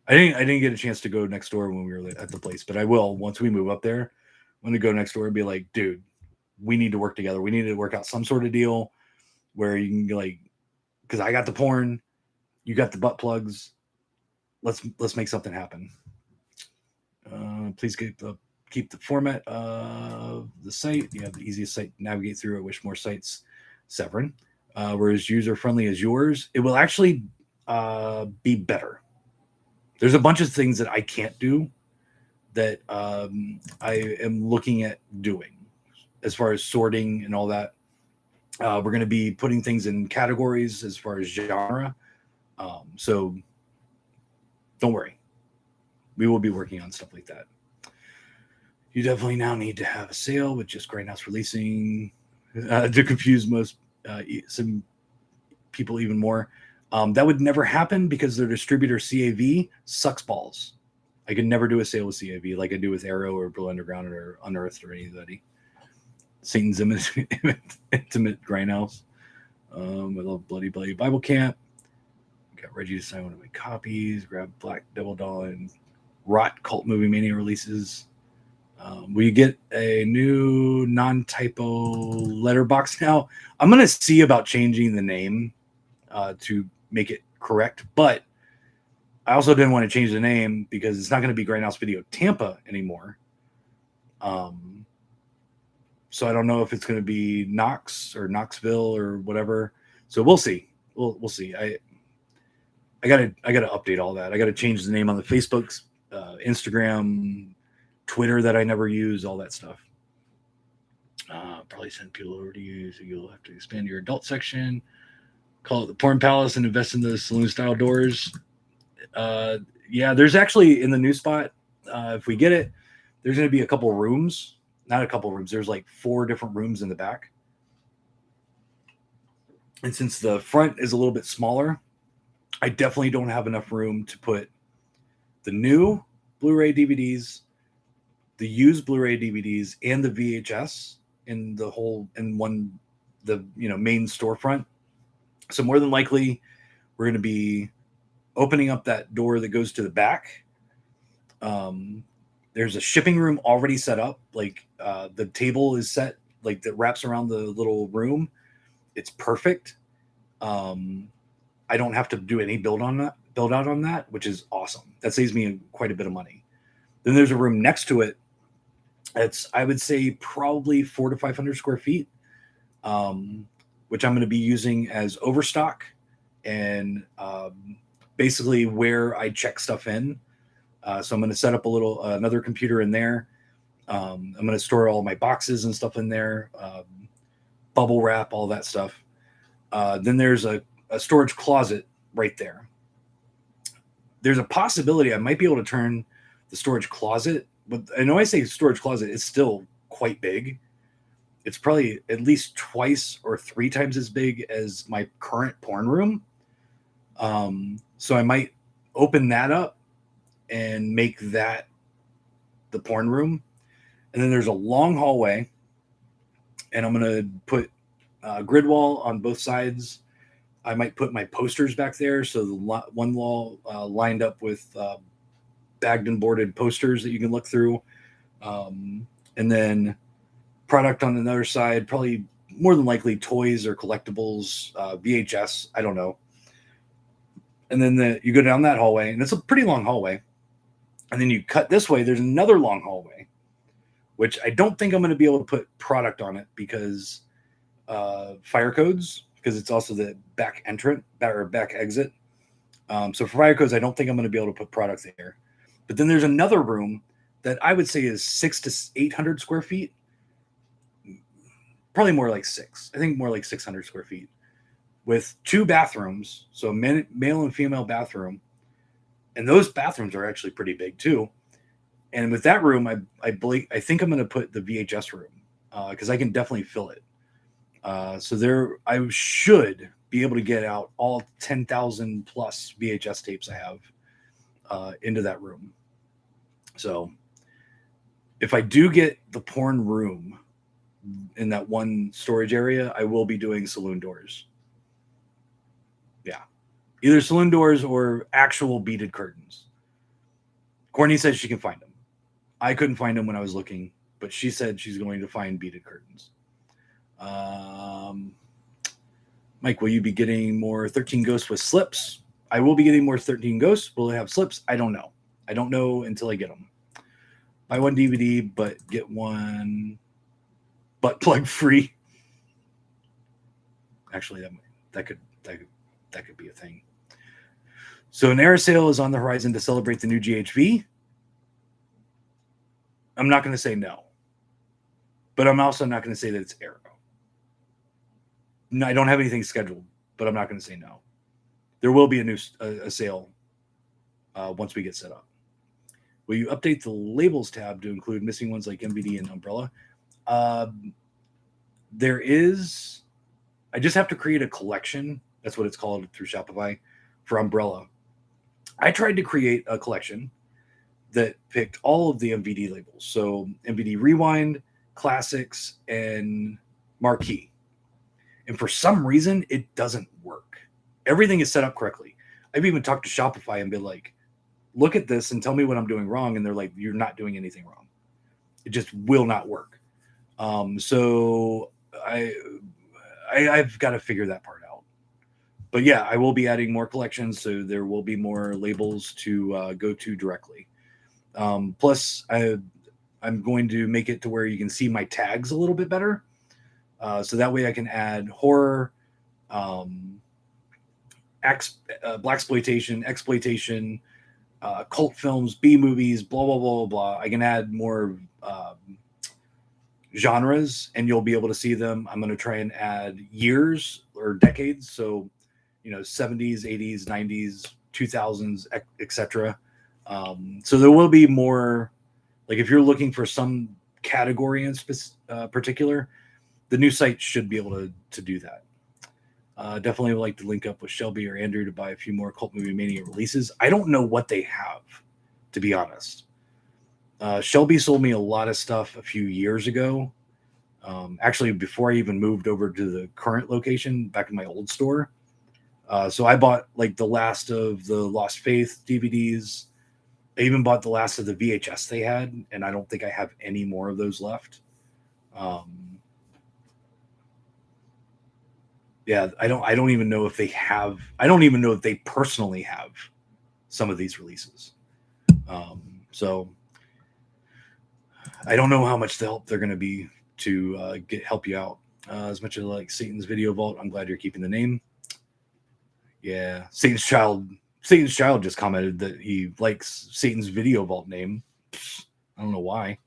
I didn't get a chance to go next door when we were at the place, but I will once we move up there. I'm gonna go next door and be like, dude, we need to work together. We need to work out some sort of deal where you can because I got the porn, you got the butt plugs. Let's make something happen. Please keep the format of the site. You have the easiest site to navigate through. I wish more sites, Severin, were as user friendly as yours. It will actually be better. There's a bunch of things that I can't do that I am looking at doing as far as sorting and all that. We're going to be putting things in categories as far as genre. So don't worry. We will be working on stuff like that. You definitely now need to have a sale with just Grindhouse releasing to confuse some people even more. That would never happen because their distributor CAV sucks balls. I could never do a sale with CAV like I do with Arrow or Blue Underground or Unearthed or anybody. Satan's Intimate Grindhouse. I love Bloody Bloody Bible Camp. Got Reggie to sign one of my copies. Grab Black Devil Doll and Rot Cult Movie Mania releases. Will you get a new non-typo letterbox now? I'm going to see about changing the name to make it correct, but I also didn't want to change the name because it's not going to be Grindhouse Video Tampa anymore. So I don't know if it's going to be Knox or Knoxville or whatever. So we'll see. We'll see. I gotta update all that. I gotta change the name on the Facebooks, Instagram, Twitter that I never use, all that stuff. Probably send people over to you, so you'll have to expand your adult section. Call it the Porn Palace and invest in the saloon style doors. Yeah, there's actually in the new spot. If we get it, there's going to be a couple rooms. Not a couple rooms. There's like 4 different rooms in the back. And since the front is a little bit smaller, I definitely don't have enough room to put the new Blu-ray DVDs, the used Blu-ray DVDs, and the VHS in the main storefront. So more than likely, we're going to be opening up that door that goes to the back. There's a shipping room already set up. Like the table is set, like that wraps around the little room. It's perfect. I don't have to do any build out on that, which is awesome. That saves me quite a bit of money. Then there's a room next to it. It's, I would say, probably 400 to 500 square feet, which I'm going to be using as overstock and basically where I check stuff in. So I'm going to set up another computer in there. I'm going to store all my boxes and stuff in there, bubble wrap, all that stuff. Then there's a storage closet right there. There's a possibility I might be able to turn the storage closet, but I know I say storage closet, it's still quite big. It's probably at least twice or 3 times as big as my current porn room. So I might open that up and make that the porn room. And then there's a long hallway, and I'm going to put grid wall on both sides. I might put my posters back there. So the one wall lined up with bagged and boarded posters that you can look through. And then product on another side, probably more than likely toys or collectibles, VHS, I don't know. And then you go down that hallway, and it's a pretty long hallway. And then you cut this way, there's another long hallway, which I don't think I'm going to be able to put product on it because fire codes, because it's also the back entrant or back exit. So for fire codes, I don't think I'm going to be able to put product there. But then there's another room that I would say is 600 to 800 square feet. Probably more like 6. I think more like 600 square feet with 2 bathrooms. So male and female bathroom. And those bathrooms are actually pretty big too. And with that room, I think I'm going to put the VHS room because I can definitely fill it. So there, I should be able to get out all 10,000 plus VHS tapes I have into that room. So if I do get the porn room in that one storage area, I will be doing saloon doors. Yeah. Either saloon doors or actual beaded curtains. Courtney says she can find them. I couldn't find them when I was looking, but she said she's going to find beaded curtains. Mike, will you be getting more 13 Ghosts with slips? I will be getting more 13 Ghosts. Will it have slips? I don't know. I don't know until I get them. Buy one DVD, but get one butt plug free. Actually, that could be a thing. So an air sale is on the horizon to celebrate the new GHV. I'm not going to say no, but I'm also not going to say that it's Arrow. No, I don't have anything scheduled, but I'm not going to say no. There will be a sale once we get set up. Will you update the labels tab to include missing ones like MVD and Umbrella? There is. I just have to create a collection. That's what it's called through Shopify for Umbrella. I tried to create a collection that picked all of the MVD labels. So MVD Rewind, Classics, and Marquee. And for some reason, it doesn't work. Everything is set up correctly. I've even talked to Shopify and been like, look at this and tell me what I'm doing wrong. And they're like, you're not doing anything wrong. It just will not work. So I've got to figure that part out. But yeah, I will be adding more collections. So there will be more labels to go to directly. Plus, I'm going to make it to where you can see my tags a little bit better. So that way I can add horror, blaxploitation, exploitation, cult films, B movies, blah, blah, blah, blah. I can add more genres and you'll be able to see them. I'm going to try and add years or decades. So, 70s, 80s, 90s, 2000s, etc. So there will be more, like if you're looking for some category in particular, the new site should be able to do that. Definitely would like to link up with Shelby or Andrew to buy a few more Cult Movie Mania releases. I don't know what they have, to be honest. Shelby sold me a lot of stuff a few years ago. Actually, before I even moved over to the current location back in my old store. So I bought like the last of the Lost Faith DVDs. I even bought the last of the VHS they had, and I don't think I have any more of those left. Yeah, I don't even know if they have. I don't even know if they personally have some of these releases. So I don't know how much the help they're going to be to help you out. As much as like Satan's Video Vault, I'm glad you're keeping the name. Yeah, Satan's Child just commented that he likes Satan's Video Vault name. I don't know why.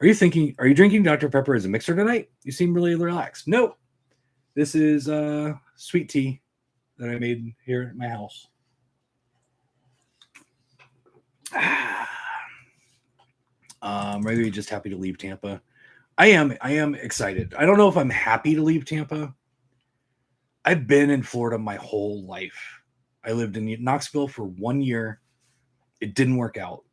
Are you drinking Dr. Pepper as a mixer tonight? You seem really relaxed. No. This is sweet tea that I made here at my house. Maybe just happy to leave Tampa. I am excited. I don't know if I'm happy to leave Tampa. I've been in Florida my whole life. I lived in Knoxville for 1 year. It didn't work out,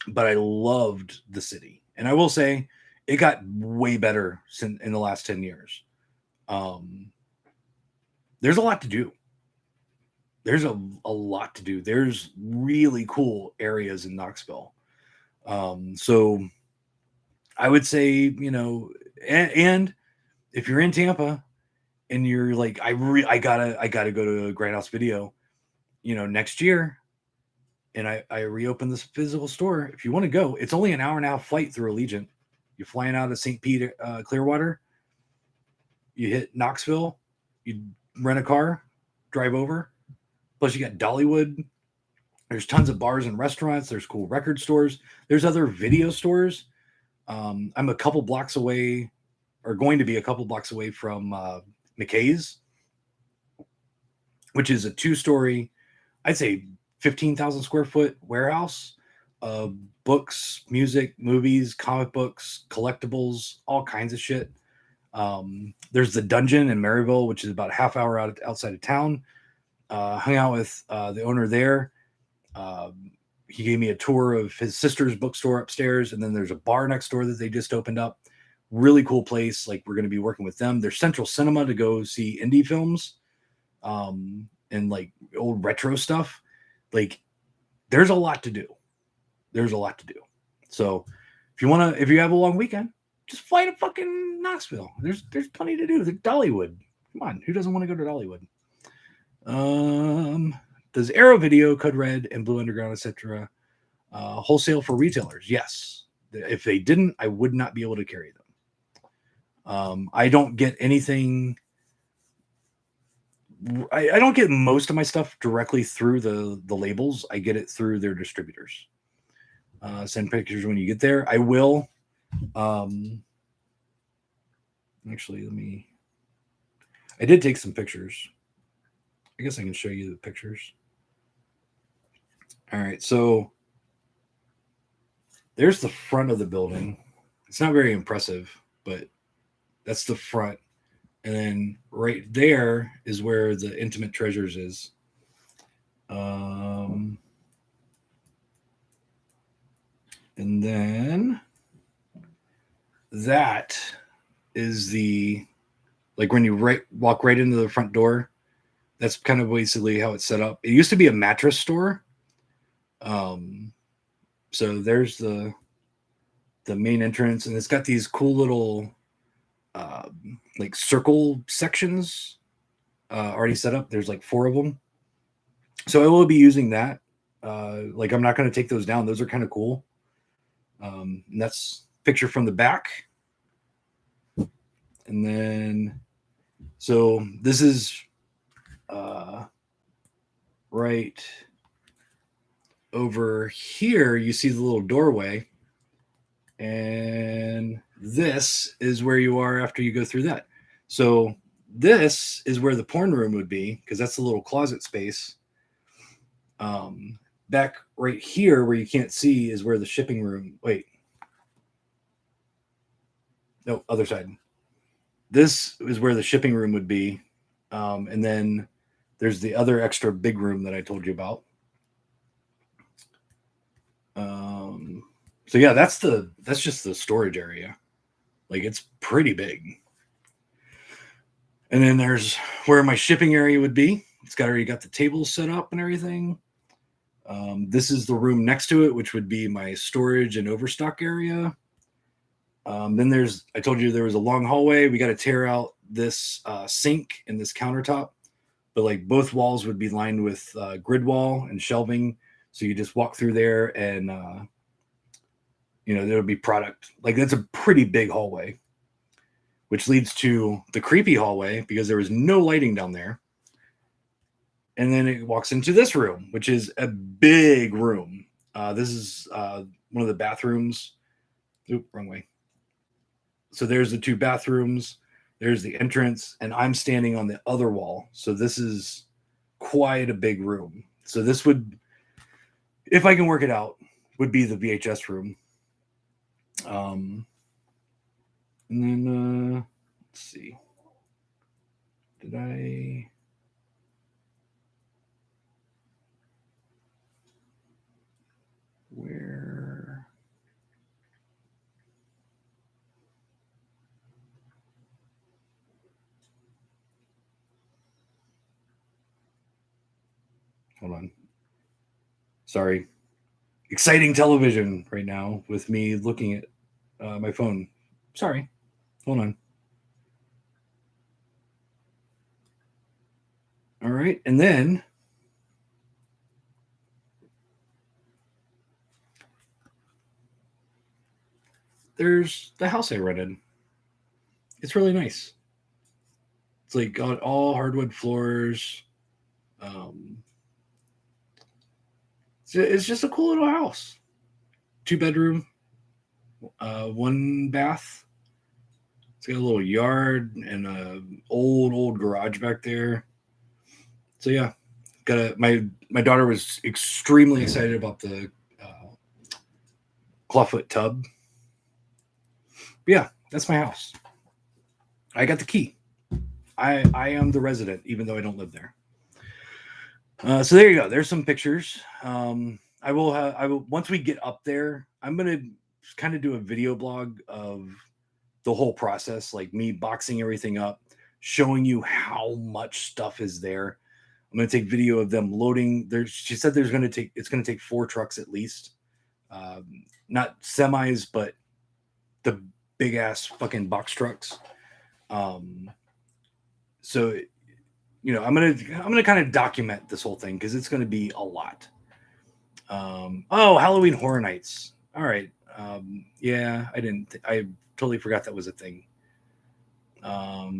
but I loved the city. And I will say it got way better in the last 10 years. There's a lot to do. there's a lot to do. There's really cool areas in Knoxville. So I would say, and if you're in Tampa and you're like, I gotta go to a Grindhouse Video, next year, and I reopen this physical store. If you want to go, it's only an hour and a half flight through Allegiant. You're flying out of St. Pete, Clearwater. You hit Knoxville. You rent a car, drive over. Plus, you got Dollywood. There's tons of bars and restaurants. There's cool record stores. There's other video stores. I'm a couple blocks away, or going to be a couple blocks away from McKay's, which is a 2-story, I'd say 15,000 square foot warehouse of books, music, movies, comic books, collectibles, all kinds of shit. There's the Dungeon in Maryville, which is about a half hour outside of town. Hung out with the owner there. He gave me a tour of his sister's bookstore upstairs, and then there's a bar next door that they just opened up. Really cool place. Like, we're going to be working with them. There's Central Cinema to go see indie films, and like old retro stuff. Like, there's a lot to do. So if you have a long weekend, just fly to fucking Knoxville. There's plenty to do. The Dollywood. Come on, who doesn't want to go to Dollywood? Does Arrow Video, Code Red, and Blue Underground, etc., wholesale for retailers? Yes. If they didn't, I would not be able to carry them. I don't get anything. I don't get most of my stuff directly through the labels. I get it through their distributors. Send pictures when you get there. I will. Actually, I did take some pictures. I guess I can show you the pictures. All right, so there's the front of the building. It's not very impressive, but that's the front. And then right there is where the Intimate Treasures is. And then that is like when you walk right into the front door. That's kind of basically how it's set up. It used to be a mattress store. So there's the main entrance, and it's got these cool little like circle sections already set up. There's like 4 of them. So I will be using that. Like, I'm not going to take those down. Those are kind of cool. And that's picture from the back. And then, so this is right over here. You see the little doorway, and this is where you are after you go through that. So this is where the porn room would be, because that's a little closet space. Back right here where you can't see is where the shipping room. Wait. No, other side. This is where the shipping room would be. And then there's the other extra big room that I told you about. So yeah, that's just the storage area. Like, it's pretty big. And then there's where my shipping area would be. It's already got the tables set up and everything. This is the room next to it, which would be my storage and overstock area. Then I told you there was a long hallway. We got to tear out this sink and this countertop, but like both walls would be lined with grid wall and shelving. So you just walk through there and, there would be product. Like, that's a pretty big hallway, which leads to the creepy hallway because there was no lighting down there. And then it walks into this room, which is a big room. This is one of the bathrooms. Oop, wrong way. So there's the 2 bathrooms. There's the entrance, and I'm standing on the other wall. So this is quite a big room. So this would, if I can work it out, would be the VHS room. And then let's see. Did I? Where? Hold on. Sorry. Exciting television right now with me looking at my phone. Sorry. Hold on. All right. And then there's the house I rented. It's really nice. It's like got all hardwood floors. Um, it's just a cool little house. 2 bedroom, 1 bath. It's got a little yard and a old garage back there. So yeah, got my daughter was extremely excited about the clawfoot tub. But yeah, that's my house. I got the key. I am the resident, even though I don't live there. So there you go. There's some pictures. I will once we get up there. I'm gonna kind of do a video blog of the whole process, like me boxing everything up, showing you how much stuff is there. I'm gonna take video of them loading. She said it's gonna take 4 trucks at least, not semis, but the big ass fucking box trucks. So I'm gonna kind of document this whole thing because it's gonna be a lot. Halloween Horror Nights. All right. Yeah, I totally forgot that was a thing. Yeah,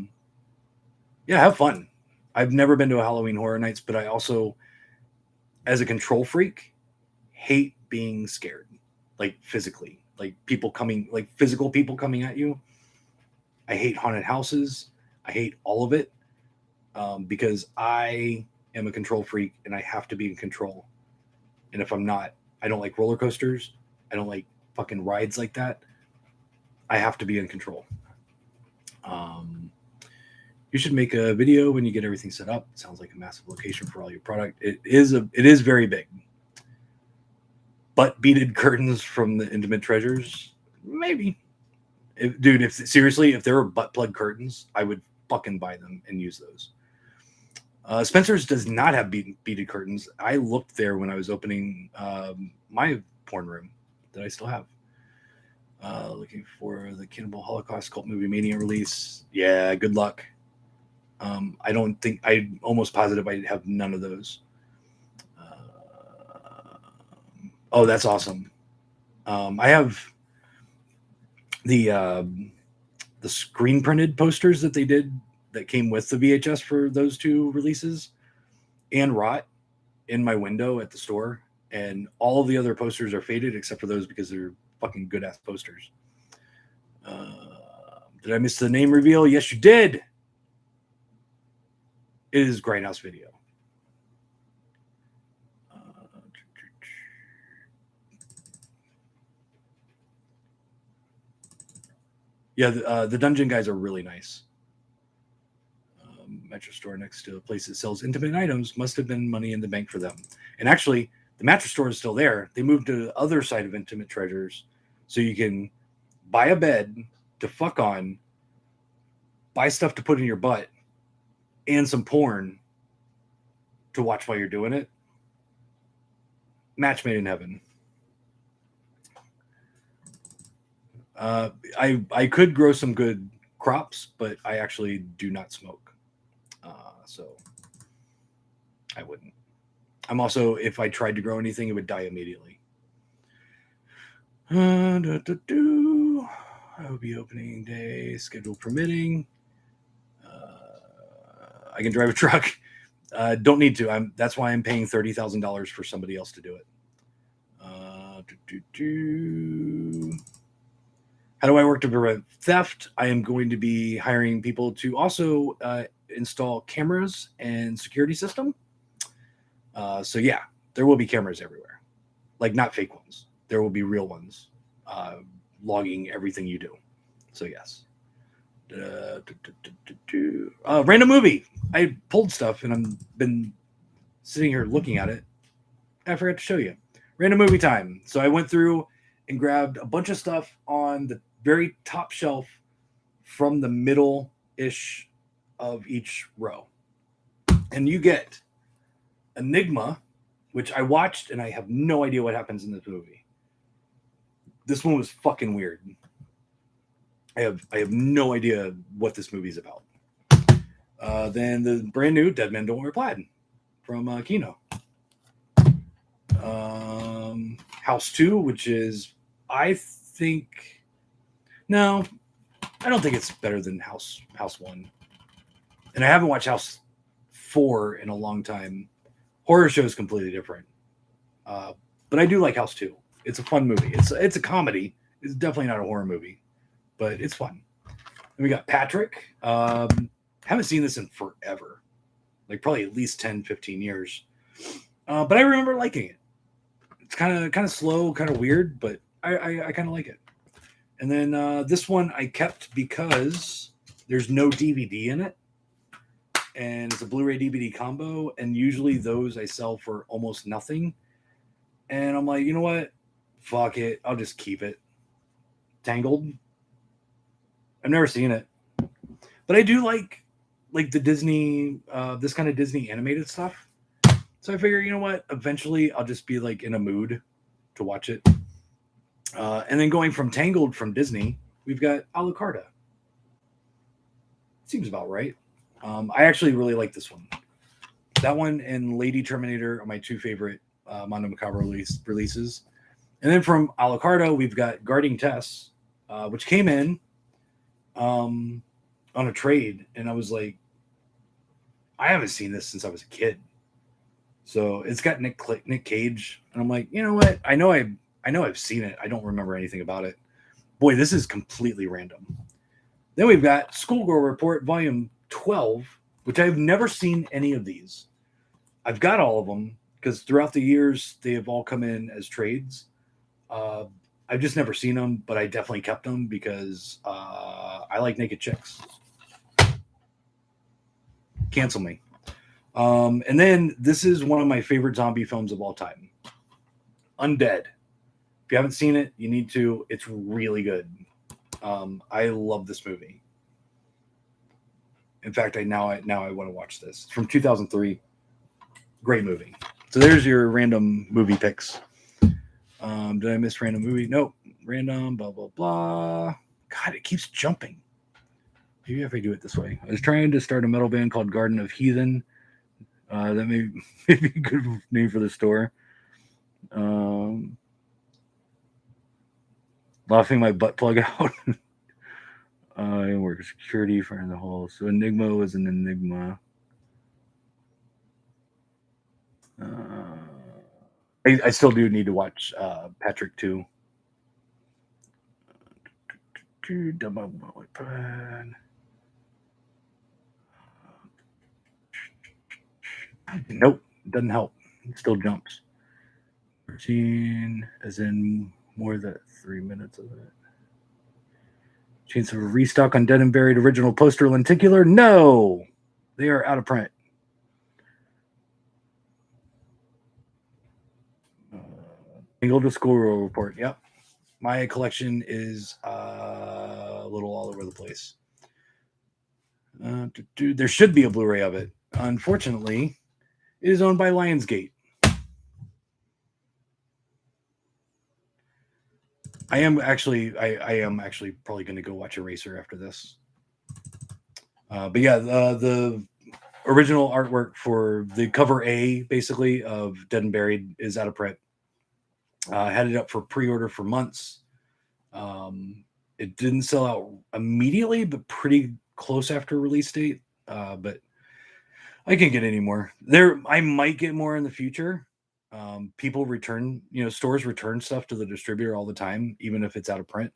have fun. I've never been to a Halloween Horror Nights, but I also, as a control freak, hate being scared, like physically, like physical people coming at you. I hate haunted houses. I hate all of it because I am a control freak and I have to be in control. And if I'm not, I don't like roller coasters. I don't like fucking rides like that. I have to be in control. You should make a video when you get everything set up. It sounds like a massive location for all your product. It is very big. Butt beaded curtains from the Intimate Treasures, maybe. If there were butt plug curtains, I would fucking buy them and use those. Spencer's does not have beaded curtains. I looked there when I was opening my porn room that I still have. Looking for the Cannibal Holocaust Cult Movie Mania release. Yeah, good luck. I'm almost positive I have none of those. Oh, that's awesome. I have the screen printed posters that they did that came with the VHS for those 2 releases and Rot in my window at the store. And all of the other posters are faded except for those because they're fucking good ass posters. Did I miss the name reveal? Yes, you did. It is Grindhouse Video. Yeah, the dungeon guys are really nice. Mattress store next to a place that sells intimate items must have been money in the bank for them. And actually, the mattress store is still there. They moved to the other side of Intimate Treasures, so you can buy a bed to fuck on, buy stuff to put in your butt, and some porn to watch while you're doing it. Match made in heaven. I could grow some good crops, but I actually do not smoke. So I wouldn't. I'm also, if I tried to grow anything, it would die immediately. I will be opening day, schedule permitting. I can drive a truck. Don't need to. That's why I'm paying $30,000 for somebody else to do it. How do I work to prevent theft? I am going to be hiring people to also install cameras and security system. So yeah, there will be cameras everywhere, like not fake ones. There will be real ones logging everything you do. So yes. Random movie. I pulled stuff and I've been sitting here looking at it. I forgot to show you. Random movie time. So I went through and grabbed a bunch of stuff on the very top shelf from the middle-ish of each row. And you get Enigma which I watched and I have no idea what happens in this movie. This one was fucking weird. I have no idea what this movie's about. Then the brand new Dead Men Don't Wear Plaid from Kino. House 2, which is, I think, no, I don't think it's better than House 1. And I haven't watched House 4 in a long time. Horror show is completely different. But I do like House 2. It's a fun movie. It's a comedy. It's definitely not a horror movie, but it's fun. And we got Patrick. Haven't seen this in forever. Like probably at least 10, 15 years. But I remember liking it. It's kind of slow, kind of weird, but I kind of like it. And then this one I kept because there's no DVD in it. And it's a Blu-ray DVD combo. And usually those I sell for almost nothing. And I'm like, you know what? Fuck it. I'll just keep it. Tangled. I've never seen it. But I do like the Disney, this kind of Disney animated stuff. So I figure, you know what? Eventually I'll just be like in a mood to watch it. And then going from Tangled from Disney, we've got Alucarda. Seems about right. I actually really like this one. That one and Lady Terminator are my two favorite Mondo Macabro releases. And then from Alucarda, we've got Guarding Tess, which came in on a trade. And I was like, I haven't seen this since I was a kid. So it's got Nick Cage. And I'm like, you know what? I know I've seen it. I don't remember anything about it. Boy, this is completely random. Then we've got Schoolgirl Report Volume 12, which I've never seen any of these. I've got all of them because throughout the years, they have all come in as trades. I've just never seen them, but I definitely kept them because I like naked chicks. Cancel me. And then this is one of my favorite zombie films of all time. Undead. If you haven't seen it, you need to. It's really good. I love this movie. In fact, I want to watch this. It's from 2003. Great movie. So there's your random movie picks. Did I miss random movie? Nope. Random, blah, blah, blah. God, it keeps jumping. Maybe if I do it this way. I was trying to start a metal band called Garden of Heathen. That may be a good name for the store. Laughing my butt plug out. I work security for in the hall. So Enigma was an enigma. I still do need to watch Patrick too. Nope, it doesn't help. It still jumps. 13, as in more than 3 minutes of it. Chance of a restock on Dead and Buried original poster lenticular? No, they are out of print. Tangled to Schoolgirl Report. Yep. My collection is a little all over the place. There should be a Blu-ray of it. Unfortunately, it is owned by Lionsgate. I am actually probably going to go watch Eraser after this. But yeah, the original artwork for the cover A, basically, of Dead and Buried is out of print. Had it up for pre-order for months. It didn't sell out immediately, but pretty close after release date. But I can't get any more. I might get more in the future. People return, stores return stuff to the distributor all the time, even if it's out of print.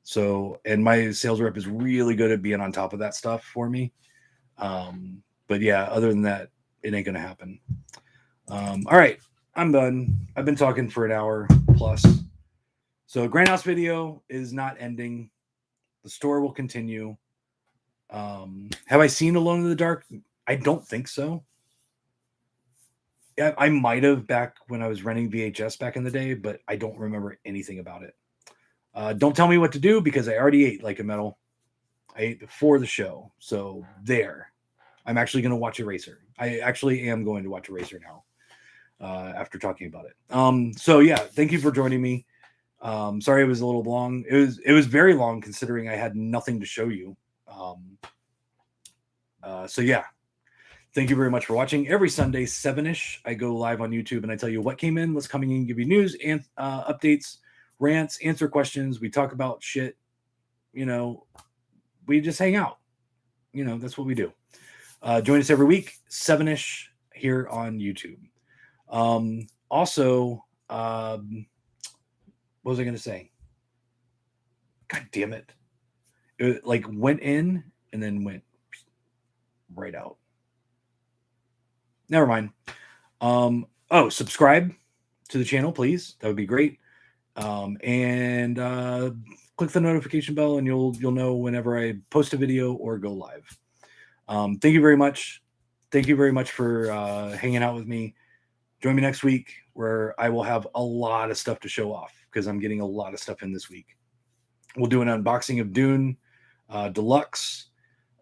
So, and my sales rep is really good at being on top of that stuff for me. But yeah, other than that, it ain't going to happen. All right, I'm done. I've been talking for an hour plus. So Grindhouse video is not ending. The store will continue. Have I seen Alone in the Dark? I don't think so. I might have back when I was renting VHS back in the day, but I don't remember anything about it. Don't tell me what to do because I already ate like a metal. I ate before the show. So there. I'm actually going to watch Eraser. I actually am going to watch Eraser now. after talking about it. So yeah, thank you for joining me. Sorry it was a little long. It was very long considering I had nothing to show you. So yeah, thank you very much for watching. Every Sunday, 7-ish, I go live on YouTube and I tell you what came in, what's coming in, give you news and updates, rants, answer questions. We talk about shit. You know, we just hang out. You know, that's what we do. Join us every week, 7-ish here on YouTube. Also, what was I going to say? God damn it. It like went in and then went right out. Never mind. Subscribe to the channel, please. That would be great. And click the notification bell and you'll know whenever I post a video or go live. Thank you very much. Thank you very much for hanging out with me. Join me next week where I will have a lot of stuff to show off because I'm getting a lot of stuff in this week. We'll do an unboxing of Dune Deluxe.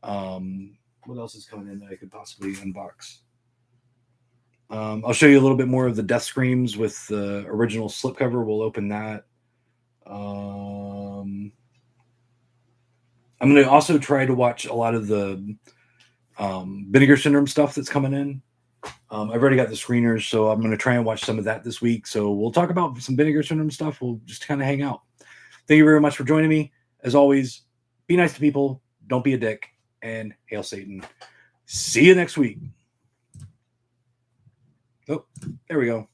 What else is coming in that I could possibly unbox? I'll show you a little bit more of the Death Screams with the original slipcover. We'll open that. I'm going to also try to watch a lot of the Vinegar Syndrome stuff that's coming in. I've already got the screeners, so I'm going to try and watch some of that this week. So we'll talk about some Vinegar Syndrome stuff. We'll just kind of hang out. Thank you very much for joining me. As always, be nice to people. Don't be a dick. And hail Satan. See you next week. Oh, there we go.